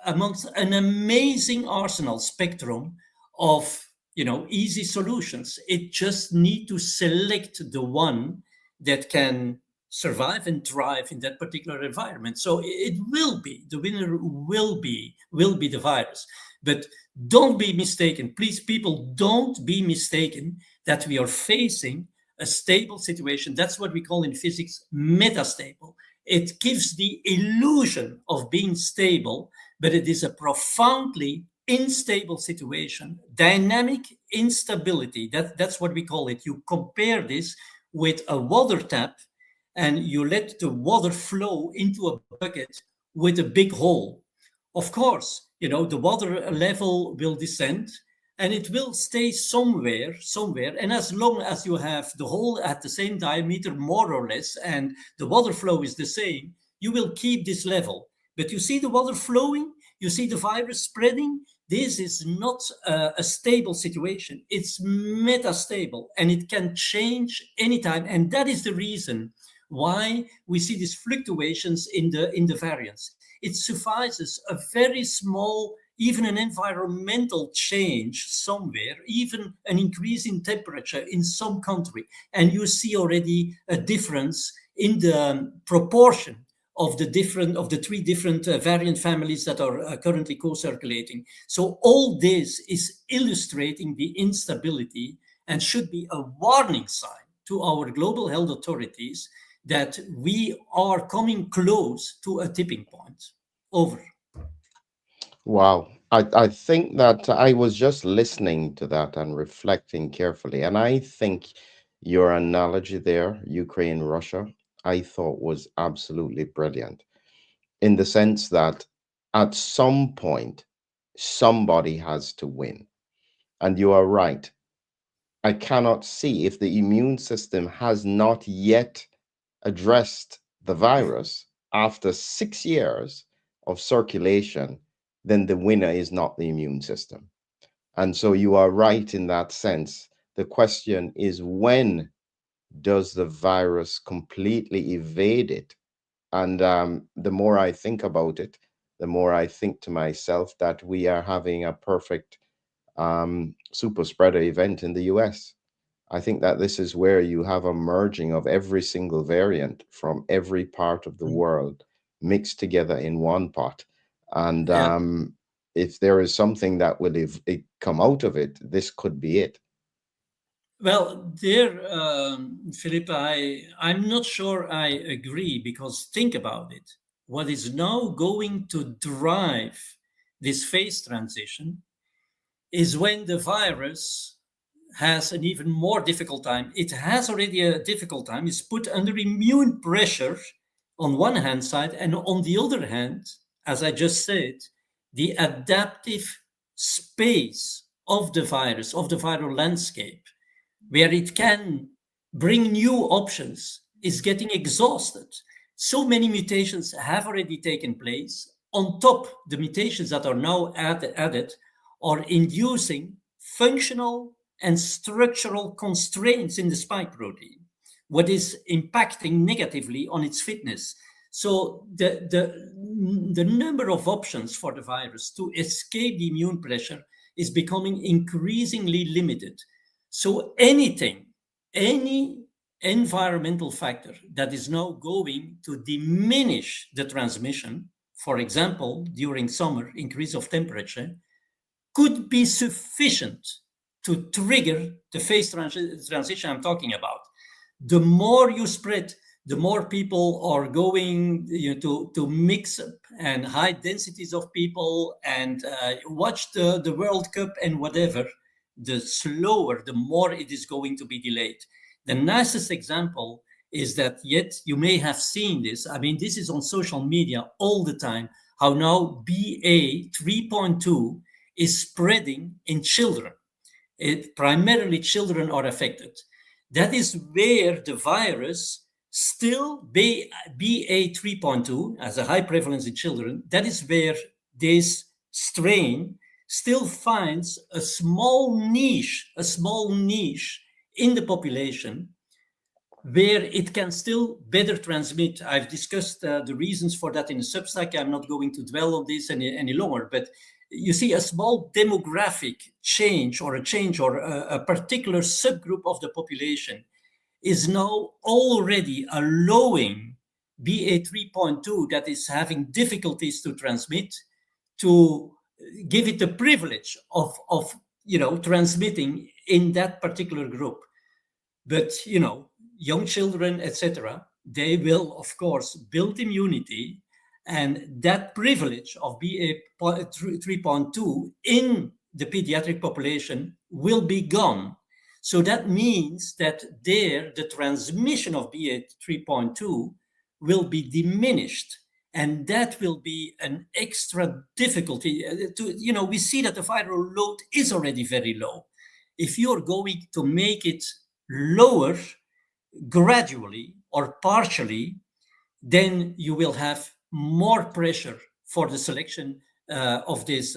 amongst an amazing arsenal spectrum of, easy solutions. It just needs to select the one that can survive and thrive in that particular environment. So it will be, the winner will be the virus. But don't be mistaken, please, people, don't be mistaken that we are facing a stable situation. That's what we call in physics metastable. It gives the illusion of being stable, but it is a profoundly unstable situation, dynamic instability. That's what we call it. You compare this with a water tap, and you let the water flow into a bucket with a big hole. Of course, the water level will descend and it will stay somewhere. And as long as you have the hole at the same diameter, more or less, and the water flow is the same, you will keep this level. But you see the water flowing, you see the virus spreading. This is not a stable situation. It's metastable, and it can change anytime. And that is the reason why we see these fluctuations in the variants. It suffices a very small, even an environmental change somewhere, even an increase in temperature in some country, and you see already a difference in the proportion of the three different variant families that are currently co-circulating. So all this is illustrating the instability and should be a warning sign to our global health authorities that we are coming close to a tipping point. Over. Wow. I think that I was just listening to that and reflecting carefully. And I think your analogy there, Ukraine, Russia, I thought was absolutely brilliant in the sense that at some point, somebody has to win. And you are right. I cannot see if the immune system has not yet addressed the virus after 6 years of circulation, then the winner is not the immune system. And so you are right in that sense. The question is, when does the virus completely evade it? And the more I think about it, the more I think to myself that we are having a perfect super spreader event in the US. I think that this is where you have a merging of every single variant from every part of the world mixed together in one pot. And Yeah. if there is something that will come out of it, this could be it. Well, there, Philip, I'm not sure I agree, because think about it. What is now going to drive this phase transition is when the virus has an even more difficult time. It has already a difficult time. It's put under immune pressure on one hand side, and on the other hand, as I just said, the adaptive space of the virus, of the viral landscape, where it can bring new options, is getting exhausted. So many mutations have already taken place. On top, the mutations that are now added are inducing functional and structural constraints in the spike protein, what is impacting negatively on its fitness. So the number of options for the virus to escape the immune pressure is becoming increasingly limited. So any environmental factor that is now going to diminish the transmission, for example, during summer, increase of temperature, could be sufficient to trigger the phase transition I'm talking about. The more you spread, the more people are going to mix up and high densities of people and watch the World Cup and whatever, the slower, the more it is going to be delayed. The nicest example is that, yet you may have seen this. I mean, this is on social media all the time, how now BA 3.2 is spreading in children. Primarily children are affected. That is where the virus still, BA 3.2, has a high prevalence in children. That is where this strain still finds a small niche in the population where it can still better transmit. I've discussed the reasons for that in the Substack. I'm not going to dwell on this any longer, but you see a small demographic change or a particular subgroup of the population is now already allowing BA 3.2 that is having difficulties to transmit to give it the privilege of transmitting in that particular group. But young children, etc., they will of course build immunity, and that privilege of BA 3.2 in the pediatric population will be gone. So that means that there the transmission of BA 3.2 will be diminished, and that will be an extra difficulty. We see that the viral load is already very low. If you're going to make it lower gradually or partially, then you will have more pressure for the selection of this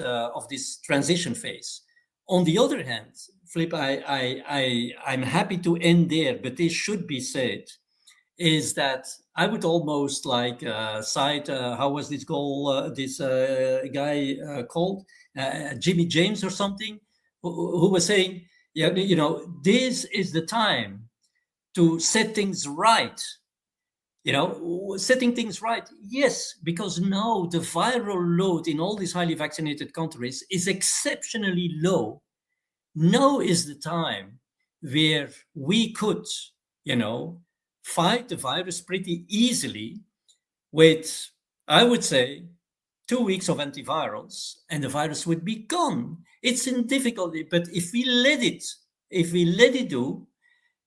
transition phase. On the other hand, Flip, I'm happy to end there, but this should be said, is that I would almost like cite, how was this guy called? Jimmy James or something, who was saying, this is the time to set things right. Setting things right, yes, because now the viral load in all these highly vaccinated countries is exceptionally low. Now is the time where we could, fight the virus pretty easily with, I would say, 2 weeks of antivirals, and the virus would be gone. It's in difficulty, but if we let it do,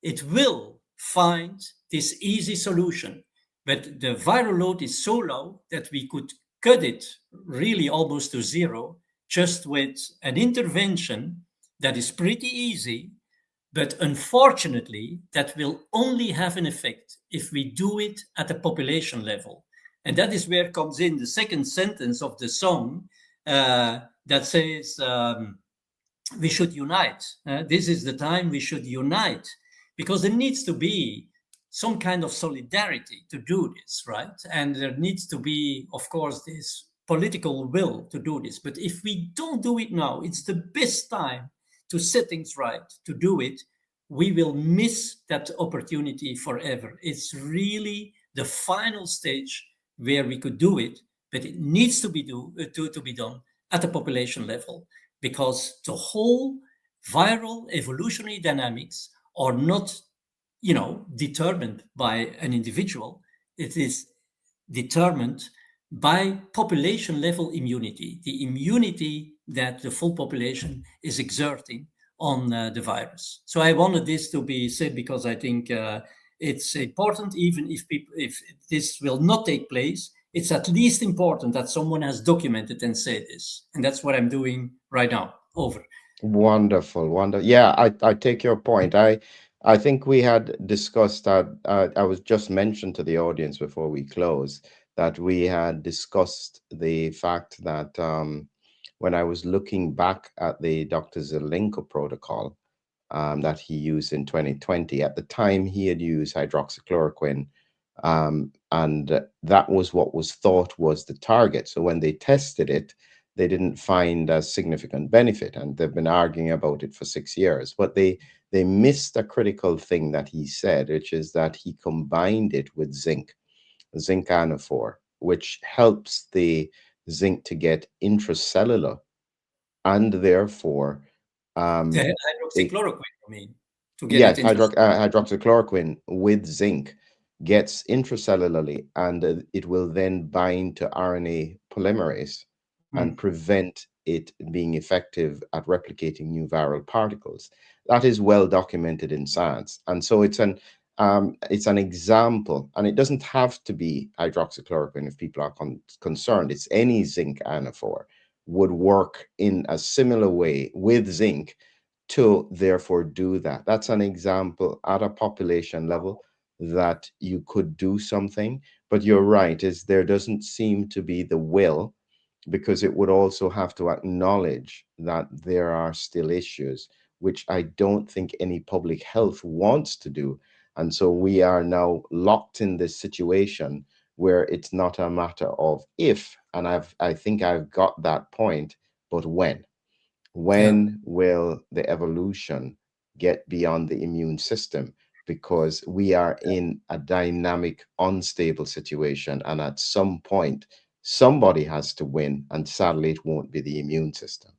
it will find this easy solution. But the viral load is so low that we could cut it really almost to zero just with an intervention that is pretty easy, but unfortunately, that will only have an effect if we do it at a population level. And that is where comes in the second sentence of the song that says, we should unite. This is the time we should unite, because there needs to be some kind of solidarity to do this, right? And there needs to be, of course, this political will to do this. But if we don't do it now, it's the best time to set things right, to do it. We will miss that opportunity forever. It's really the final stage where we could do it, but it needs to be done at the population level, because the whole viral evolutionary dynamics are not, determined by an individual. It is determined by population level immunity, the immunity that the full population is exerting on the virus. So I wanted this to be said because I think it's important, even if this will not take place, it's at least important that someone has documented and said this. And that's what I'm doing right now. Over. Wonderful, wonderful. Yeah, I take your point. I think we had discussed that. I was just mentioned to the audience before we close that we had discussed the fact that when I was looking back at the Dr. Zelenko protocol that he used in 2020. At the time, he had used hydroxychloroquine, and that was what was thought was the target. So when they tested it, they didn't find a significant benefit, and they've been arguing about it for 6 years. But they missed a critical thing that he said, which is that he combined it with zinc ionophore, which helps the zinc to get intracellular, and therefore The um, it, hydroxychloroquine, I mean, to get it yes, into. hydroxychloroquine with zinc gets intracellularly, and it will then bind to RNA polymerase and Mm. prevent it being effective at replicating new viral particles. That is well documented in science, and so it's an example, and it doesn't have to be hydroxychloroquine if people are concerned. It's any zinc ionophore would work in a similar way with zinc to therefore do that. That's an example at a population level that you could do something. But you're right, is there doesn't seem to be the will, because it would also have to acknowledge that there are still issues, which I don't think any public health wants to do. And so we are now locked in this situation where it's not a matter of if, and I think I've got that point, but when. Yeah. When will the evolution get beyond the immune system? Because we are in a dynamic, unstable situation. And at some point, somebody has to win. And sadly, it won't be the immune system.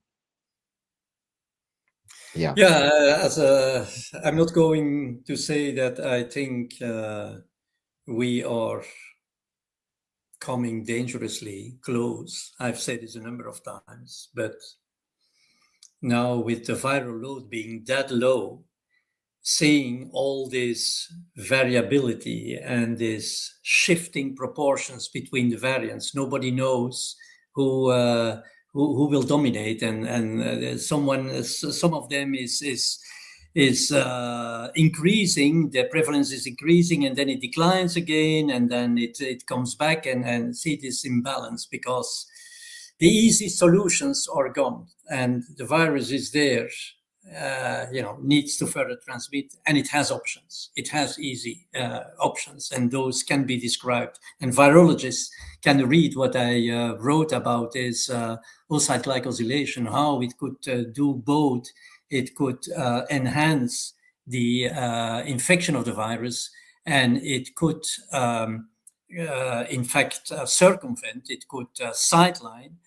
Yeah. Yeah, I'm not going to say that I think we are coming dangerously close. I've said this a number of times, but now with the viral load being that low, seeing all this variability and this shifting proportions between the variants, nobody knows who who will dominate, and some of them is increasing. The prevalence is increasing, and then it declines again, and then it comes back, and see this imbalance because the easy solutions are gone, and the virus is there, needs to further transmit, and it has options. It has easy options, and those can be described. And virologists can read what I wrote about is oocyte glycosylation, how it could do both. It could enhance the infection of the virus, and it could, in fact, circumvent. It could sideline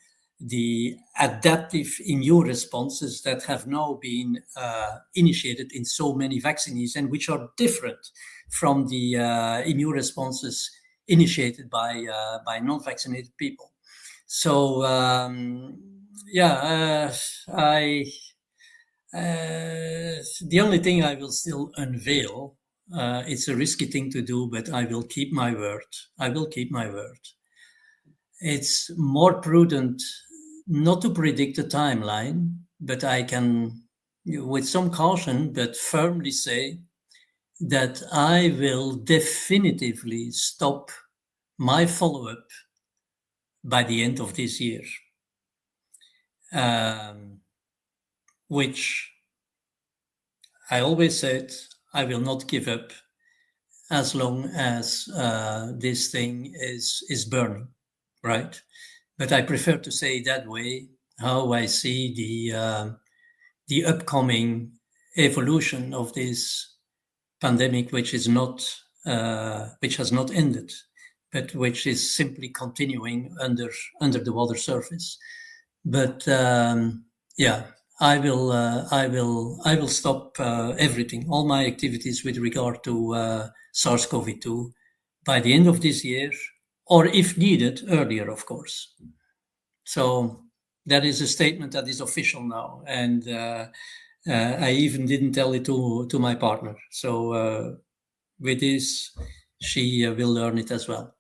the adaptive immune responses that have now been initiated in so many vaccines, and which are different from the immune responses initiated by non-vaccinated people. So I the only thing I will still unveil. It's a risky thing to do, but I will keep my word. I will keep my word. It's more prudent not to predict a timeline, but I can, with some caution, but firmly say that I will definitively stop my follow-up by the end of this year, which I always said I will not give up as long as this thing is burning, right? But I prefer to say that way how I see the upcoming evolution of this pandemic, which is not which has not ended, but which is simply continuing under the water surface. But yeah, I will stop everything, all my activities with regard to SARS-CoV-2 by the end of this year, or if needed, earlier, of course. So that is a statement that is official now, and I even didn't tell it to my partner. So with this, she will learn it as well.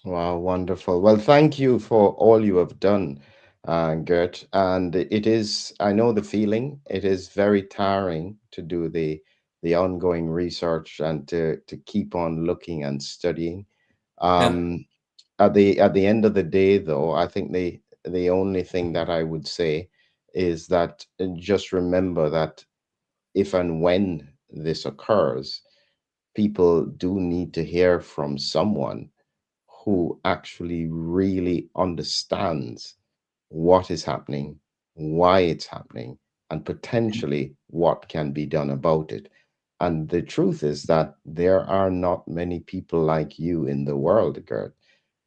Wow, wonderful. Well, thank you for all you have done, Gert. And it is, I know the feeling. It is very tiring to do the ongoing research and to keep on looking and studying. Yeah, Um, at the end of the day, though, I think the only thing that I would say is that just remember that if and when this occurs, people do need to hear from someone who actually really understands what is happening, why it's happening, and potentially what can be done about it. And the truth is that there are not many people like you in the world, Gert.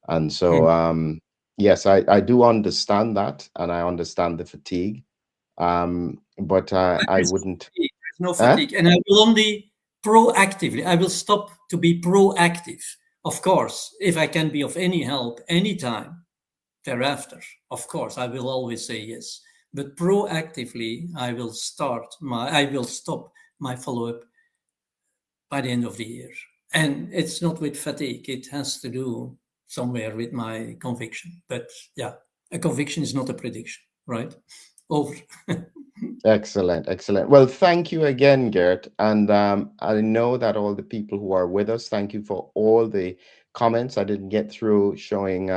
And so, yes, I do understand that, and I understand the fatigue. But I There's no wouldn't. fatigue. There's no Huh? fatigue. And I will only proactively, I will stop to be proactive. Of course, if I can be of any help anytime thereafter, of course, I will always say yes. But proactively, I will stop my follow up by the end of the year. And it's not with fatigue, it has to do somewhere with my conviction. But yeah, a conviction is not a prediction, right? Over. Excellent, excellent. Well, thank you again, Gert. And I know that all the people who are with us, thank you for all the comments. I didn't get through showing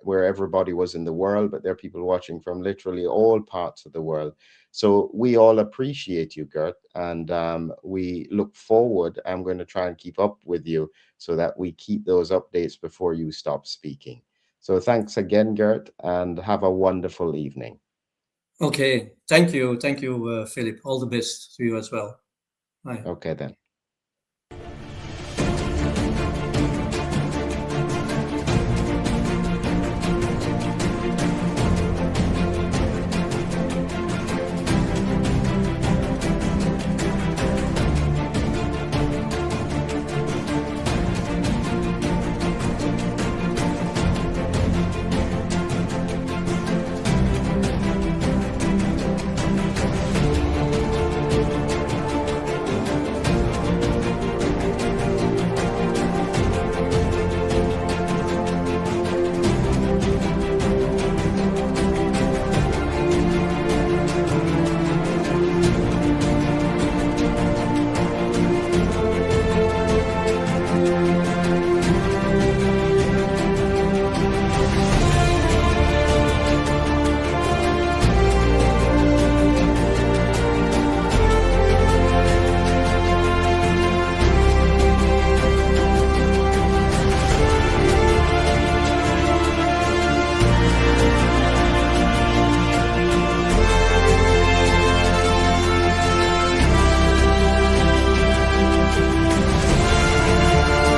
where everybody was in the world, but there are people watching from literally all parts of the world. So we all appreciate you, Gert, and we look forward. I'm going to try and keep up with you so that we keep those updates before you stop speaking. So thanks again, Gert, and have a wonderful evening. Okay. Thank you. Thank you, Philip. All the best to you as well. Bye. Okay, then.